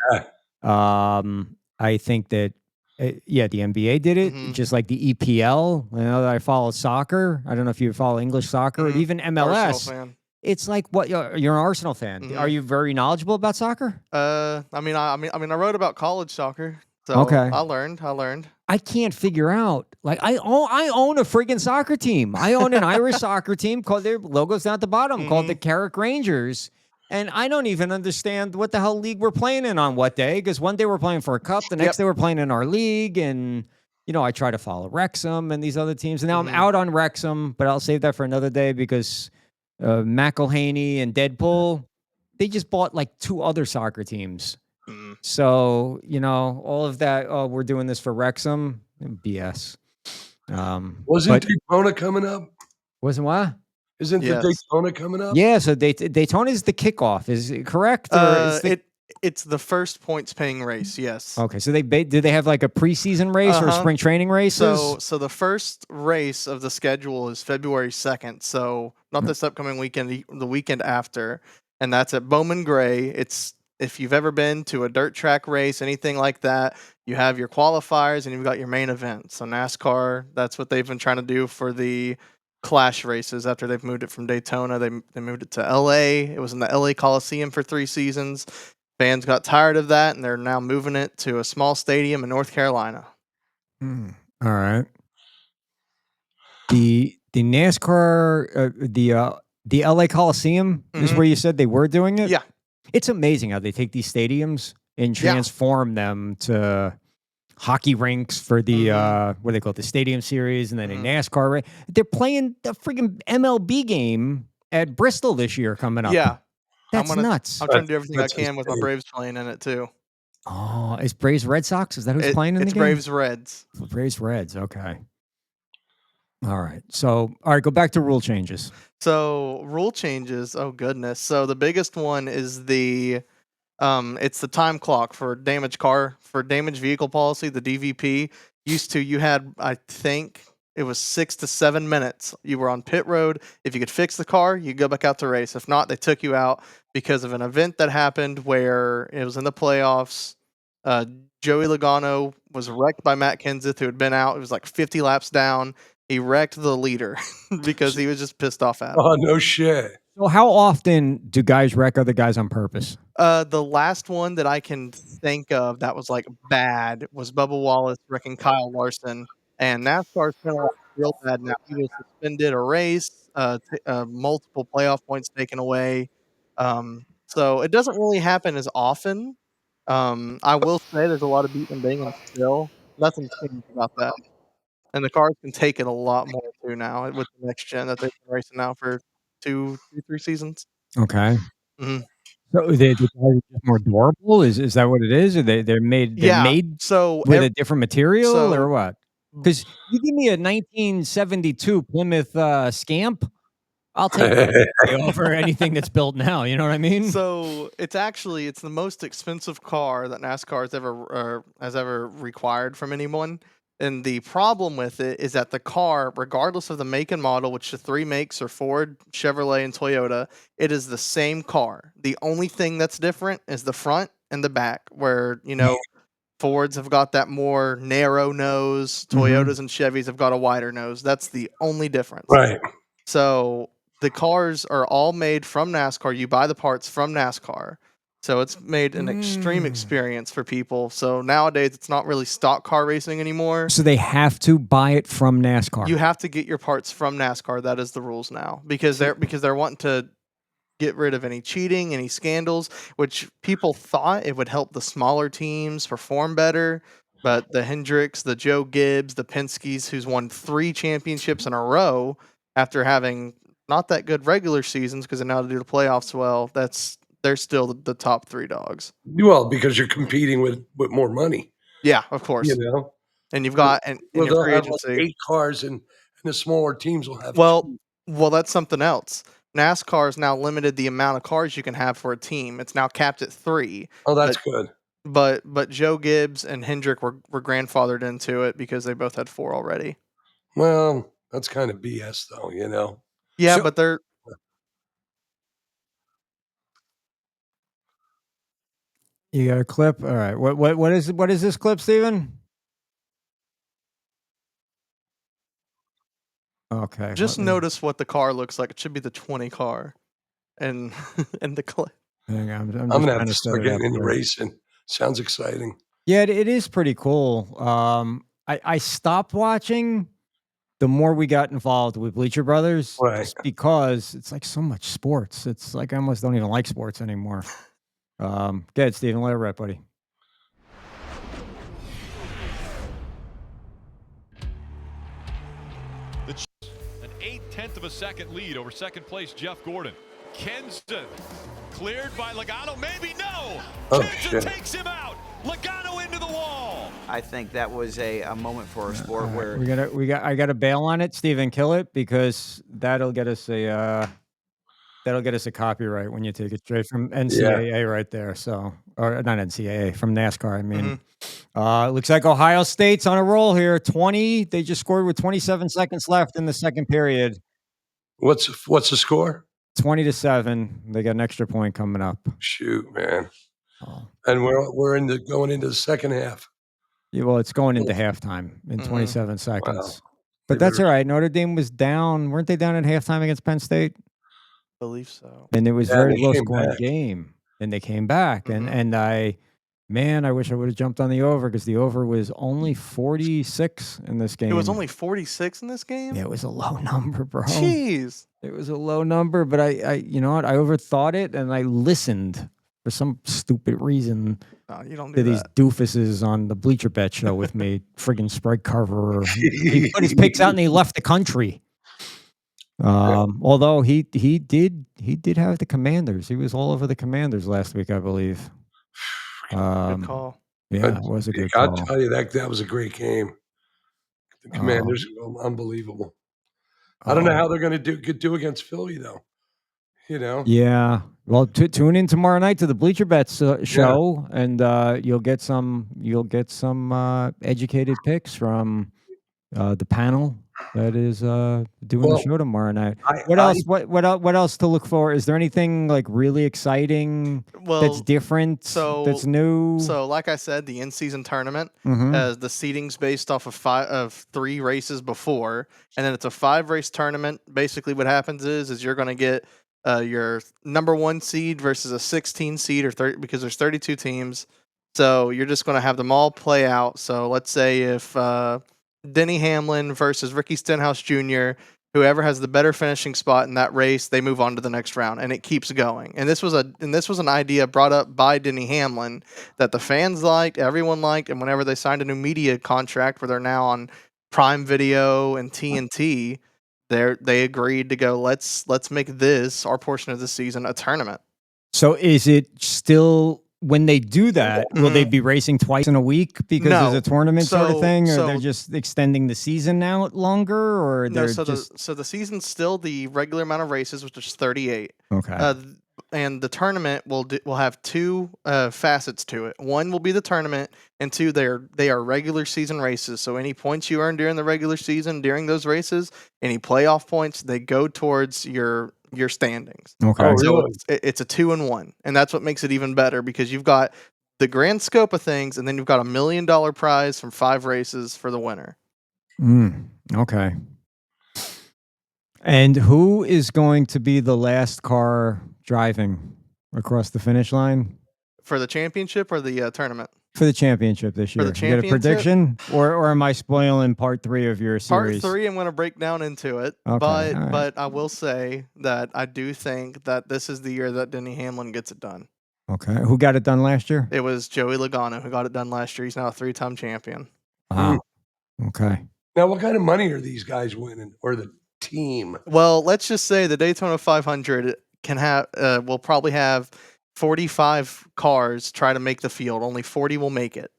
I think that the NBA did it, just like the EPL. I know that I follow soccer. I don't know if you follow English soccer, or even MLS. Arsenal fan. It's like what you're an Arsenal fan. Are you very knowledgeable about soccer? I wrote about college soccer. So I learned. I can't figure out. Like I own a friggin' soccer team. I own an Irish soccer team called, their logo's down at the bottom, called the Carrick Rangers. And I don't even understand what the hell league we're playing in on what day. Because one day we're playing for a cup, the next day we're playing in our league. And I try to follow Wrexham and these other teams. And now I'm out on Wrexham, but I'll save that for another day because McElhaney and Deadpool, they just bought like 2 other soccer teams. So, all of that, we're doing this for Wrexham, BS. Wasn't Daytona coming up? Wasn't what? Isn't the Daytona coming up? Yeah, so Daytona is the kickoff. Is it correct? Or it's the first points-paying race, yes. Okay, so do they have like a preseason race or spring training races? So the first race of the schedule is February 2nd, so not this upcoming weekend, the weekend after, and that's at Bowman Gray. It's if you've ever been to a dirt track race, anything like that, you have your qualifiers and you've got your main event. So NASCAR, that's what they've been trying to do for the Clash races after they've moved it from Daytona. They moved it to LA. It was in the LA Coliseum for 3 seasons. Fans got tired of that, and they're now moving it to a small stadium in North Carolina. All right. The NASCAR, the LA Coliseum is where you said they were doing it? Yeah. It's amazing how they take these stadiums and transform them to hockey rinks for the what they call it, the Stadium Series, and then a NASCAR race. They're playing the freaking MLB game at Bristol this year coming up. Yeah, that's nuts. I'm trying to do everything I can with my Braves playing in it too. Oh, it's Braves Red Sox? Is that who's playing in the game? It's Braves Reds. Braves Reds. Okay. All right. So, all right, go back to rule changes. So, rule changes. Oh goodness. So the biggest one is it's the time clock for damaged vehicle policy, the DVP. You had, I think it was 6 to 7 minutes. You were on pit road. If you could fix the car, you go back out to race. If not, they took you out because of an event that happened where it was in the playoffs. Joey Logano was wrecked by Matt Kenseth, who had been out. It was like 50 laps down. He wrecked the leader because he was just pissed off at him. Oh, no shit. So how often do guys wreck other guys on purpose? The last one that I can think of that was like bad was Bubba Wallace wrecking Kyle Larson, and NASCAR's kind of real bad now. He was suspended a race, multiple playoff points taken away. So it doesn't really happen as often. I will say there's a lot of beating and banging still. Nothing's changed about that. And the cars can take it a lot more too now with the next gen that they've been racing now for 3 seasons. Okay. Mm-hmm. So the cars are just more durable? Is that what it is? Or they're made so with a different material or what? Mm. Because you give me a 1972 Plymouth Scamp, I'll take it over anything that's built now. You know what I mean? So it's the most expensive car that NASCAR has ever required from anyone. And the problem with it is that the car, regardless of the make and model, which the 3 makes are Ford, Chevrolet, and Toyota, it is the same car. The only thing that's different is the front and the back, where, Fords have got that more narrow nose, Toyotas and Chevys have got a wider nose. That's the only difference. Right. So the cars are all made from NASCAR. You buy the parts from NASCAR. So it's made an extreme experience for people. So nowadays it's not really stock car racing anymore. So they have to buy it from NASCAR. You have to get your parts from NASCAR. That is the rules now because they're wanting to get rid of any cheating, any scandals, which people thought it would help the smaller teams perform better. But the Hendricks, the Joe Gibbs, the Penske's, who's won 3 championships in a row after having not that good regular seasons because they know how to do the playoffs well, they're still the top 3 dogs. Well, because you're competing with more money. Yeah, of course. And you've got in your free agency, like 8 cars, and the smaller teams will have. Well, that's something else. NASCAR has now limited the amount of cars you can have for a team. It's now capped at 3. Oh, that's good. But Joe Gibbs and Hendrick were grandfathered into it because they both had 4 already. Well, that's kind of BS, though. Yeah, but they're. You got a clip? All right. What is this clip, Steven? Okay. Just notice what the car looks like. It should be the 20 car, and the clip. I'm gonna have to start getting into racing. Sounds exciting. Yeah, it is pretty cool. I stopped watching the more we got involved with Bleacher Brothers, right? Because it's like so much sports. It's like I almost don't even like sports anymore. Go ahead, Steven. Let it rip, buddy. An 0.8 of a second lead over second place Jeff Gordon. Kenseth cleared by Logano. Maybe no. Kenseth takes him out. Logano into the wall. I think that was a moment for our sport where I got to bail on it, Steven. Kill it because that'll get us a copyright when you take it straight from NCAA right there. So, or not NCAA, from NASCAR. I mean, looks like Ohio State's on a roll here. 20. They just scored with 27 seconds left in the second period. What's the score? 20-7. They got an extra point coming up. Shoot, man. And we're going into the second half. Yeah, well, it's going into halftime in 27 seconds. Wow. But that's all right. Notre Dame was down. Weren't they down at halftime against Penn State? I believe so. And it was very low scoring game. And they came back. And I wish I would have jumped on the over because the over was only 46 in this game. It was only 46 in this game? Yeah, it was a low number, bro. Jeez. It was a low number, but I you know what? I overthought it and I listened for some stupid reason you don't to these doofuses on the BleacherBET show with me, friggin' spread cover. He put his picks out and he left the country. Although he did have the Commanders. He was all over the Commanders last week, I believe. Good call. Yeah, it was a good I'll call. tell you, that was a great game. The Commanders are unbelievable. I don't know how they're going to do against Philly, though. You know? Yeah. Well, tune in tomorrow night to the BleacherBET show, and you'll get some educated picks from the panel that is doing the show tomorrow night. What else to look for? Is there anything like really exciting that's different, that's new? So, like I said, the in-season tournament, the seeding's based off of 3 races before, and then it's a 5-race tournament. Basically, what happens is you're going to get your number 1 seed versus a 16 seed because there's 32 teams. So you're just going to have them all play out. So let's say if Denny Hamlin versus Ricky Stenhouse Jr., whoever has the better finishing spot in that race, they move on to the next round, and it keeps going. And this was an idea brought up by Denny Hamlin that the fans liked, everyone liked, and whenever they signed a new media contract where they're now on Prime Video and TNT, they agreed to go, let's make this, our portion of the season, a tournament. So is it still, when they do that, will they be racing twice in a week because there's a tournament sort of thing, or they're just extending the season out longer, or no? So the season's still the regular amount of races, which is 38. Okay. And the tournament will have 2 facets to it. One will be the tournament, and 2, they are regular season races. So any points you earn during the regular season during those races, any playoff points, they go towards your standings. Okay. So it's a 2-in-1, and that's what makes it even better because you've got the grand scope of things, and then you've got $1 million prize from 5 races for the winner. Okay. And who is going to be the last car driving across the finish line for the championship or the tournament? For the championship this year. For the You got a prediction, or am I spoiling part 3 of your series? Part 3, I'm going to break down into it, but I will say that I do think that this is the year that Denny Hamlin gets it done. Okay, who got it done last year? It was Joey Logano who got it done last year. He's now a 3-time champion. Wow. Okay. Now, what kind of money are these guys winning, or the team? Well, let's just say the Daytona 500 will probably have 45 cars try to make the field. Only 40 will make it.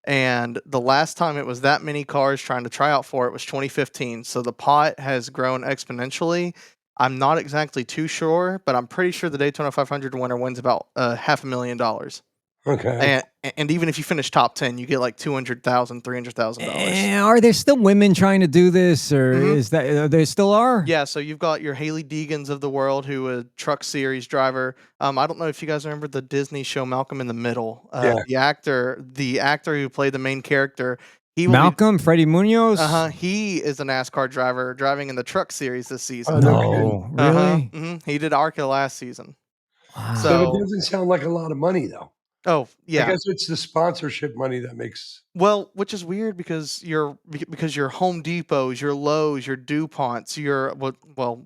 And the last time it was that many cars trying to try out for it was 2015. So the pot has grown exponentially. I'm not exactly too sure, but I'm pretty sure the Daytona 500 winner wins about $500,000. Okay. And even if you finish top 10, you get like $200,000, $300,000. Are there still women trying to do this, or is that there still are? Yeah. So you've got your Haley Deegans of the world, who a truck series driver. I don't know if you guys remember the Disney show Malcolm in the Middle. The actor who played the main character. Freddie Munoz. He is a NASCAR driver driving in the truck series this season. Oh, no, really? He did ARCA last season. Wow. So it doesn't sound like a lot of money, though. Oh, yeah. I guess it's the sponsorship money that makes. Well, which is weird because your Home Depots, your Lowe's, your DuPonts,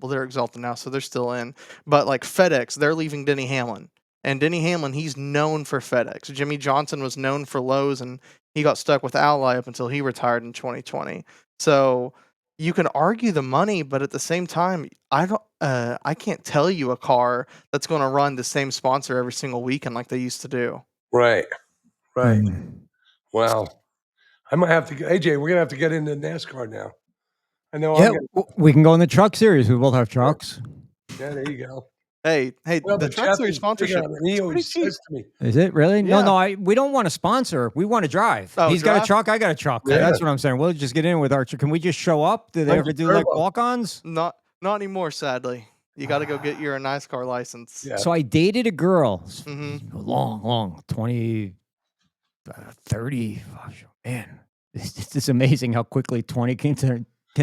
they're Exalted now, so they're still in. But like FedEx, they're leaving Denny Hamlin. And Denny Hamlin, he's known for FedEx. Jimmy Johnson was known for Lowe's, and he got stuck with Ally up until he retired in 2020. So you can argue the money, but at the same time, I can't tell you a car that's going to run the same sponsor every single weekend like they used to do. Right. Wow. I might have to. AJ, we're gonna have to get into NASCAR now. I know. Yeah, we can go in the truck series. We both have trucks. Yeah, there you go. Hey, well, the truck series sponsorship. He always says to me, "Is it really? Yeah. No. We don't want to sponsor. We want to drive. He's got a truck. I got a truck. Yeah. That's what I'm saying. We'll just get in with our. Can we just show up? Do they ever do like walk-ons? Not anymore, sadly. You got to go get your NASCAR license. Yeah. So I dated a girl, long, 20, 30. Man, it's amazing how quickly 20 can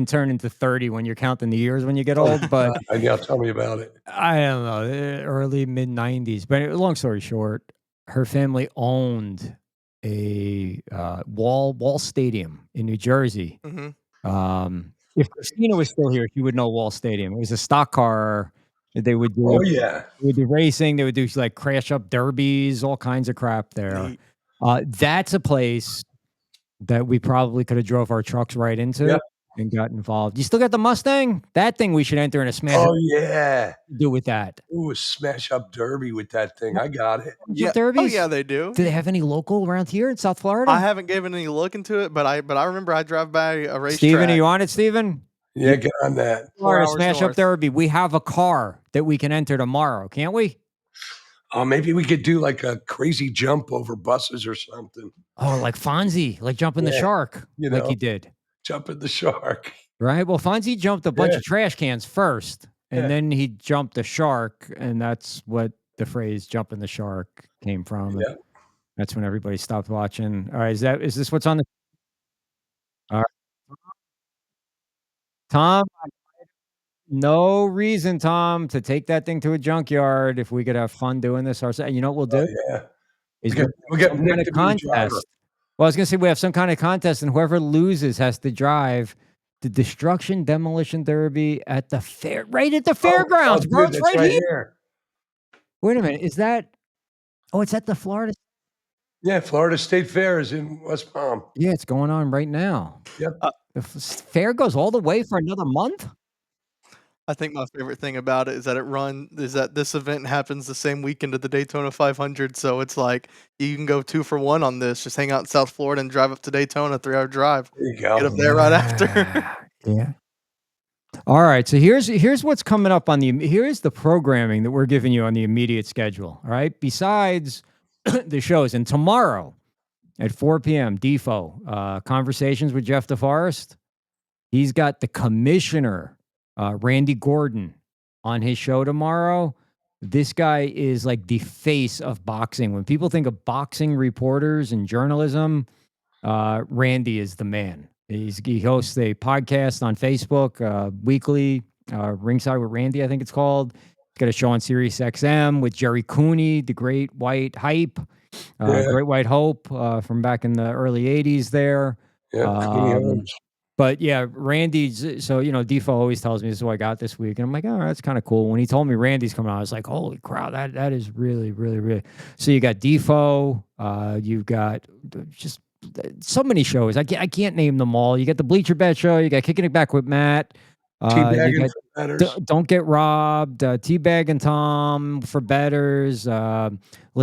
turn into 30 when you're counting the years when you get old. But yeah, tell me about it. I don't know, early mid 90s. But long story short, her family owned a Wall Stadium in New Jersey. If Christina was still here, she would know Wall Stadium. It was a stock car that they would do. Oh yeah, they would do racing. They would do like crash up derbies, all kinds of crap there. That's a place that we probably could have drove our trucks right into. Yep. and got involved. You still got the Mustang? That thing we should enter in a smash. Oh yeah. Do with that. Ooh, a smash up derby with that thing. I got it. Yeah. Derbies? Oh yeah, they do. Do they have any local around here in South Florida? I haven't given any look into it, but I remember I drive by a racetrack. Steven, are you on it, Steven? Yeah, get on that. Florida Smash Up Derby. We have a car that we can enter tomorrow, can't we? Oh, maybe we could do like a crazy jump over buses or something. Oh, like Fonzie, like jumping the shark, like he did. Jumping the shark. Right. Well, Fonzie jumped a bunch of trash cans first, and then he jumped the shark, and that's what the phrase "jumping the shark" came from. Yeah. That's when everybody stopped watching. All right, is this what's on the? All right. Thom, no reason, Thom, to take that thing to a junkyard if we could have fun doing this ourselves. You know what we'll do? Yeah. Is we get some kind of contest. Well, I was gonna say we have some kind of contest, and whoever loses has to drive the Destruction Demolition Derby at the fair, right at the fairgrounds, bro. It's right here. Wait a minute, is that? Oh, it's at the Florida. Yeah, Florida State Fair is in West Palm. Yeah, it's going on right now. Yep. The fair goes all the way for another month. I think my favorite thing about it is that this event happens the same weekend of the Daytona 500. So it's like you can go 2 for 1 on this. Just hang out in South Florida and drive up to Daytona, 3-hour drive. There you go. Get up there right after. Yeah. All right. So here's what's coming up here's the programming that we're giving you on the immediate schedule. All right. Besides the shows, and tomorrow at 4 p.m. Defo, Conversations with Jeff DeForest. He's got the commissioner. Randy Gordon on his show tomorrow. This guy is like the face of boxing. When people think of boxing reporters and journalism, Randy is the man. He hosts a podcast on Facebook weekly, Ringside with Randy, I think it's called. He's got a show on Sirius XM with Jerry Cooney, the Great White Hype, Great White Hope from back in the early 80s there. Yeah, but yeah, Randy's, so, Defo always tells me this is what I got this week. And I'm like, oh, that's kind of cool. When he told me Randy's coming on, I was like, holy crap, that is really, really, really. So you got Defo, you've got just so many shows. I can't name them all. You got the BleacherBET show, you got Kicking It Back with Matt. Don't Get Robbed, Teabag and Thom for betters, La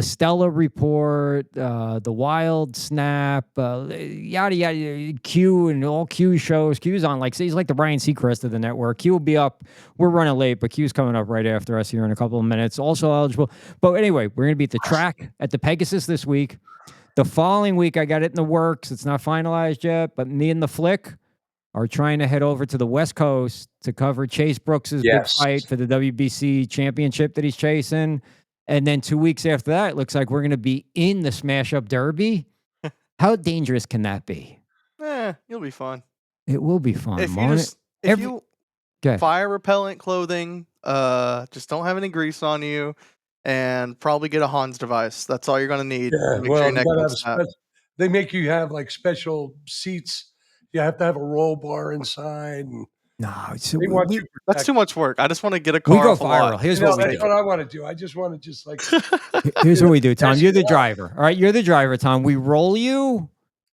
Stella Report, The Wild Snap, yada yada, Q and all Q shows. Q's on he's like the Ryan Seacrest of the network. Q will be up. We're running late, but Q's coming up right after us here in a couple of minutes. Also eligible. But anyway, we're gonna be at the track at the Pegasus this week. The following week, I got it in the works. It's not finalized yet, but me and the Flick are trying to head over to the West Coast to cover Chase Brooks's big fight for the WBC championship that he's chasing. And then 2 weeks after that, it looks like we're going to be in the Smash Up Derby. How dangerous can that be? You'll be fun. It will be fun. If you fire repellent clothing, just don't have any grease on you, and probably get a Hans device. That's all you're going to need. Yeah, they make you have like special seats. You have to have a roll bar inside. And that's too much work. I just want to get a car. We go viral. Here's what we do. That's what I want to do. I just want to Here's what we do, Thom. You're the driver. All right, you're the driver, Thom. We roll you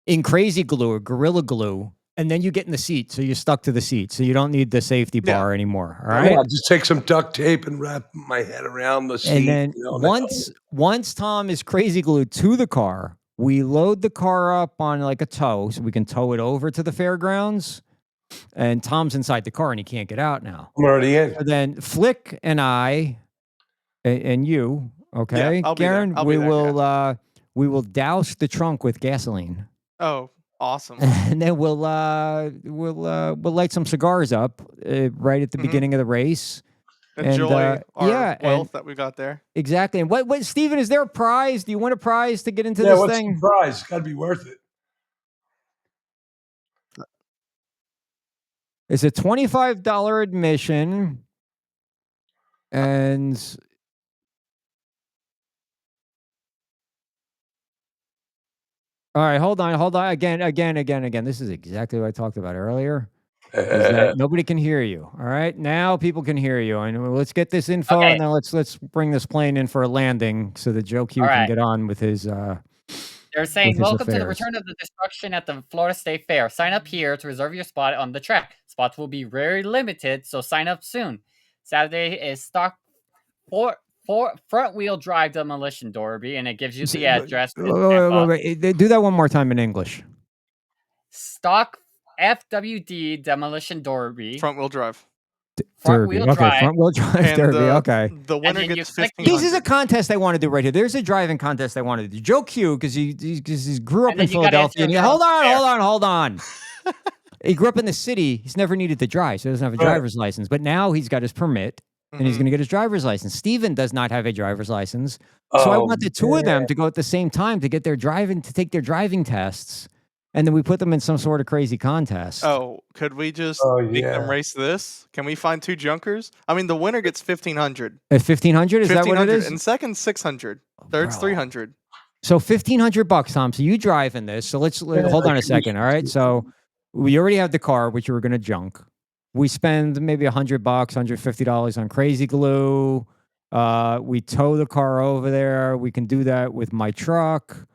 in crazy glue or Gorilla Glue, and then you get in the seat, so you're stuck to the seat, so you don't need the safety bar anymore. All right. I'll just take some duct tape and wrap my head around the seat. And then once Thom is crazy glued to the car, we load the car up on like a tow, so we can tow it over to the fairgrounds. And Tom's inside the car and he can't get out now. I'm already in. So then Flick and I and you, okay, Garen, we will douse the trunk with gasoline. Oh, awesome! And then we'll light some cigars up right at the beginning of the race. Enjoy our wealth that we got there. Exactly. And what Steven, is there a prize? Do you want a prize to get into this thing? What's the prize? It's got to be worth it. It's a $25 admission. And all right, hold on. Again. This is exactly what I talked about earlier. Nobody can hear you. All right, now people can hear you, and let's get this info, and then let's bring this plane in for a landing so that Joe Q can get on with his. They're saying, welcome to the return of the destruction at the Florida State Fair. Sign up here to reserve your spot on the track. Spots will be very limited, so sign up soon. Saturday is stock front-wheel drive demolition derby, and it gives you the address. Wait. Do that one more time in English. Stock FWD demolition derby. Front-wheel drive. Front-wheel drive. Front-wheel drive derby. Okay. The winner gets 15. This is a contest I want to do right here. There's a driving contest I want to do. Joe Q, because he grew up in Philadelphia. And hold on. He grew up in the city. He's never needed to drive, so he doesn't have a driver's license. But now he's got his permit, and he's going to get his driver's license. Steven does not have a driver's license, so I want the two of them to go at the same time to get take their driving tests. And then we put them in some sort of crazy contest. Oh, could we just make them race this? Can we find 2 junkers? I mean, the winner gets 1,500. At 1,500? Is that what it is? And second, 600. Third's 300. So $1,500, Thom. So you driving this. So let's hold on a second. All right. So we already have the car, which you were going to junk. We spend maybe $100, $150 on crazy glue. We tow the car over there. We can do that with my truck.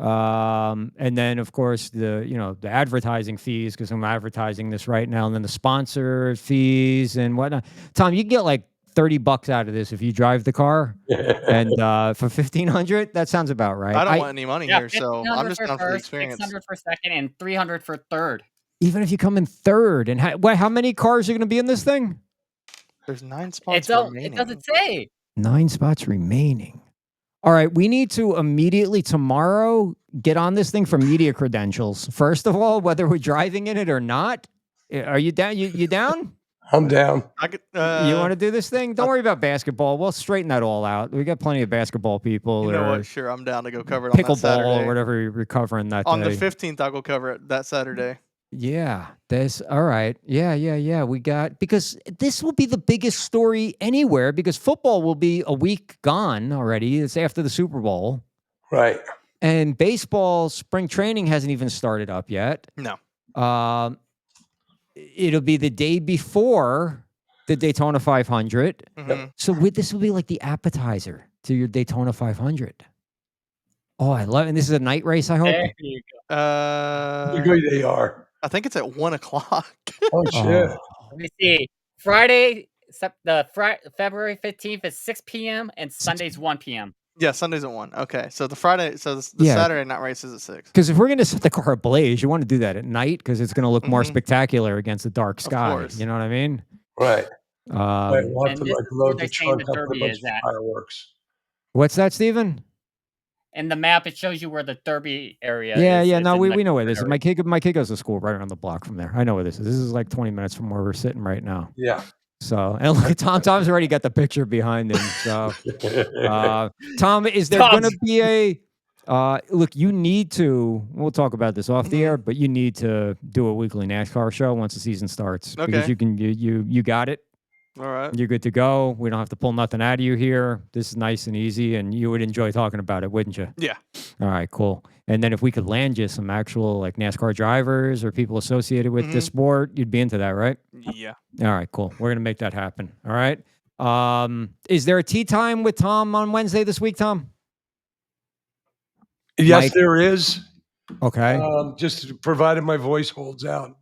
And then of course the advertising fees, because I'm advertising this right now, and then the sponsor fees and whatnot. Thom, you can get like $30 out of this if you drive the car, and for $1,500, that sounds about right. I don't want any money here, so I'm just down for the experience. 600 for second and 300 for third. Even if you come in third, and how many cars are going to be in this thing? There's 9 spots remaining. It doesn't say. 9 spots remaining. All right, we need to immediately tomorrow get on this thing for media credentials. First of all, whether we're driving in it or not. Are you down? You down? I'm down. You want to do this thing? Don't worry about basketball. We'll straighten that all out. We got plenty of basketball people. You know what? Sure, I'm down to go cover it on that Saturday. Pickleball or whatever you're covering that on day. On the 15th, I'll go cover it that Saturday. Yeah, all right. Yeah. We got, because this will be the biggest story anywhere, because football will be a week gone already. It's after the Super Bowl. Right. And baseball spring training hasn't even started up yet. No. It'll be the day before the Daytona 500. Mm-hmm. So this will be like the appetizer to your Daytona 500. Oh, I love it. And this is a night race, I hope? There you go. They are. I think it's at 1 o'clock. Oh, shit. Let me see. Friday, February 15th is 6 p.m. and Sunday's 1 p.m. Yeah, Sunday's at 1. Okay, so the Saturday night race is at 6. Because if we're going to set the car ablaze, you want to do that at night, because it's going to look more spectacular against the dark sky. Of course. You know what I mean? Right. We'll have to load the trunk up with a bunch of fireworks. What's that, Steven? In the map, it shows you where the Derby area is. Yeah. No, we know where this is. My kid goes to school right around the block from there. I know where this is. This is like 20 minutes from where we're sitting right now. Yeah. So, and look at Thom. Tom's already got the picture behind him. So, Thom, is there going to be a look? You need to. We'll talk about this off the air, but you need to do a weekly NASCAR show once the season starts, because you can. You got it. All right. You're good to go. We don't have to pull nothing out of you here. This is nice and easy, and you would enjoy talking about it, wouldn't you? Yeah. All right, cool. And then if we could land you some actual like NASCAR drivers or people associated with the sport, you'd be into that, right? Yeah. All right, cool. We're gonna make that happen. All right. Is there a tea time with Thom on Wednesday this week, Thom? Yes, Mike? there is. Okay. Just provided my voice holds out.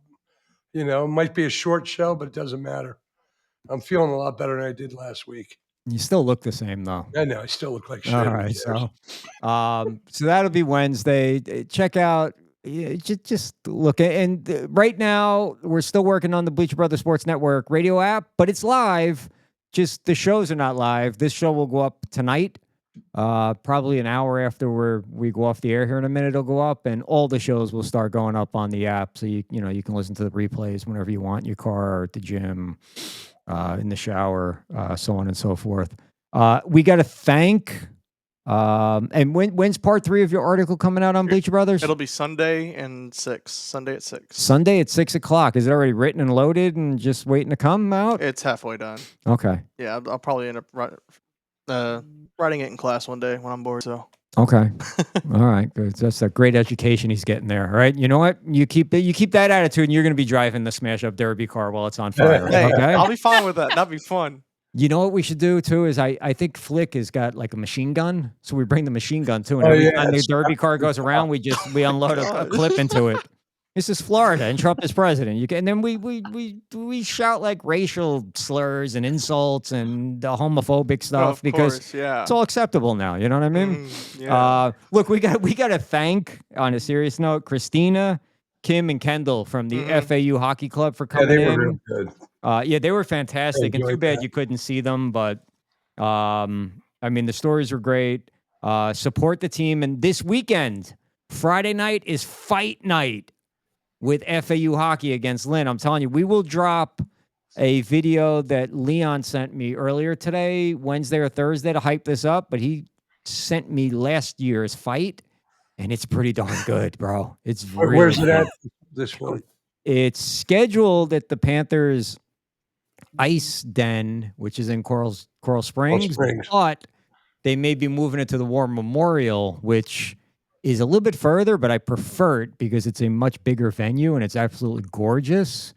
It might be a short show, but it doesn't matter. I'm feeling a lot better than I did last week. You still look the same, though. I know. I still look like shit. All right. So that'll be Wednesday. Check out. Just look. And right now, we're still working on the Bleacher Brothers Sports Network radio app, but it's live. Just the shows are not live. This show will go up tonight. Probably an hour after we go off the air here in a minute, it'll go up, and all the shows will start going up on the app. So you can listen to the replays whenever you want in your car or at the gym. In the shower, so on and so forth. We got to thank. And when's part 3 of your article coming out on Bleacher Brothers? It'll be Sunday at 6. Sunday at 6 o'clock. Is it already written and loaded and just waiting to come out? It's halfway done. Okay. Yeah, I'll probably end up writing it in class one day when I'm bored. So. Okay. All right. Good. That's a great education he's getting there. All right. You know what? You keep that attitude, and you're going to be driving the smash up derby car while it's on fire. Hey, okay. I'll be fine with that. That'd be fun. You know what we should do too is I think Flick has got like a machine gun, so we bring the machine gun too, and every time the derby car goes around, we unload a clip into it. This is Florida, and Trump is president. And then we shout like racial slurs and insults and the homophobic stuff because it's all acceptable now. You know what I mean? Look, we got to thank, on a serious note, Christina, Kim, and Kendall from the FAU Hockey Club for coming in. They were real good. They were fantastic, and too bad you couldn't see them. But I mean, the stories were great. Support the team, and this weekend, Friday night is fight night with FAU hockey against Lynn. I'm telling you, we will drop a video that Leon sent me earlier today, Wednesday or Thursday, to hype this up. But he sent me last year's fight, and it's pretty darn good, bro. It's really Where's it at? This one. It's scheduled at the Panthers Ice Den, which is in Coral Springs, but they may be moving it to the War Memorial, which is a little bit further, but I prefer it because it's a much bigger venue and it's absolutely gorgeous.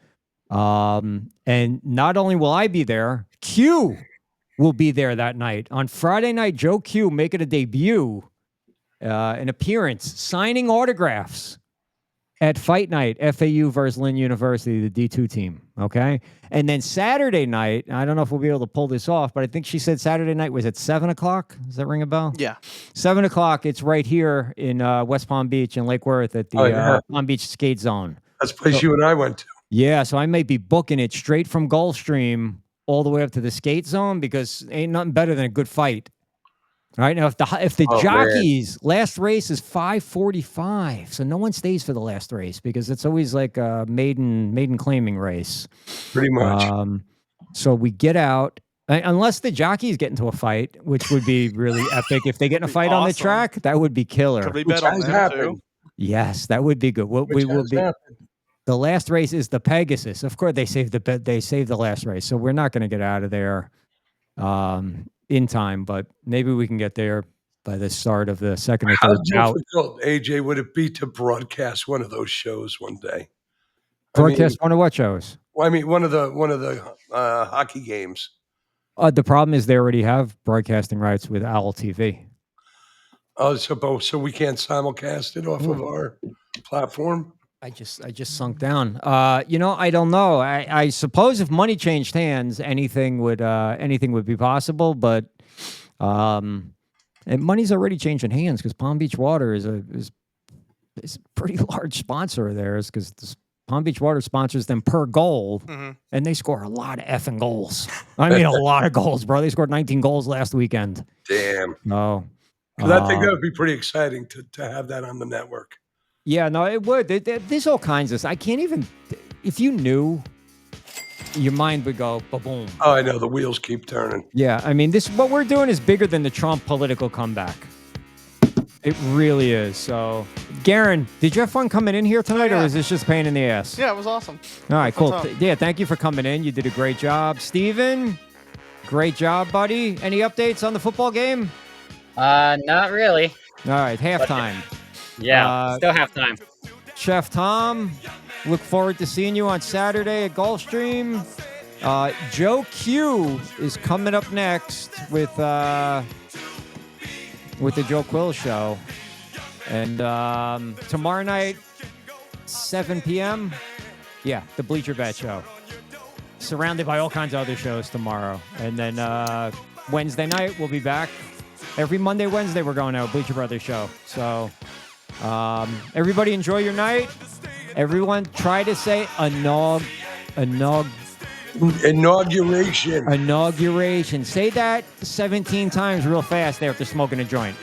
And not only will I be there, Q will be there that night. On Friday night, Joe Q making a debut, an appearance, signing autographs at Fight Night, FAU versus Lynn University, the D2 team, okay? And then Saturday night, I don't know if we'll be able to pull this off, but I think she said Saturday night was at 7 o'clock. Does that ring a bell? Yeah. 7 o'clock, it's right here in West Palm Beach in Lake Worth at the Palm Beach Skate Zone. That's the place you and I went to. Yeah, so I may be booking it straight from Gulfstream all the way up to the skate zone because ain't nothing better than a good fight. All right, now if the jockeys last race is 5:45, so no one stays for the last race because it's always like a maiden claiming race. Pretty much. So we get out unless the jockeys get into a fight, which would be really epic. If they get in a fight on the track, that would be killer. Could we bet on that too? Yes, that would be good. We will be. The last race is the Pegasus. Of course, they saved the last race, so we're not going to get out of there in time, but maybe we can get there by the start of the second or third bout. How difficult, AJ, would it be to broadcast one of those shows one day? Broadcast one of what shows? Well, I mean, one of the hockey games. The problem is they already have broadcasting rights with Owl TV. Oh, so we can't simulcast it off of our platform? I just sunk down. I don't know. I suppose if money changed hands, anything would be possible. But and money's already changing hands because Palm Beach Water is a pretty large sponsor of theirs because Palm Beach Water sponsors them per goal, and they score a lot of effing goals. I mean, a lot of goals, bro. They scored 19 goals last weekend. Damn. No. I think that would be pretty exciting to have that on the network. Yeah, no, it would. There's all kinds of. I can't even. If you knew, your mind would go ba-boom. Oh, I know. The wheels keep turning. Yeah, I mean, what we're doing is bigger than the Trump political comeback. It really is. So, Garen, did you have fun coming in here tonight, or is this just a pain in the ass? Yeah, it was awesome. All right, cool. Yeah, thank you for coming in. You did a great job. Steven, great job, buddy. Any updates on the football game? Not really. All right, halftime. Yeah, still halftime. Chef Thom, look forward to seeing you on Saturday at Gulfstream. Joe Q is coming up next with the Joe Quill Show. And tomorrow night, 7 p.m., yeah, the BleacherBET Show. Surrounded by all kinds of other shows tomorrow. And then Wednesday night, we'll be back. Every Monday, Wednesday, we're going out, Bleacher Brothers Show. So... everybody enjoy your night. Everyone try to say inauguration. Inauguration. Say that 17 times real fast after smoking a joint.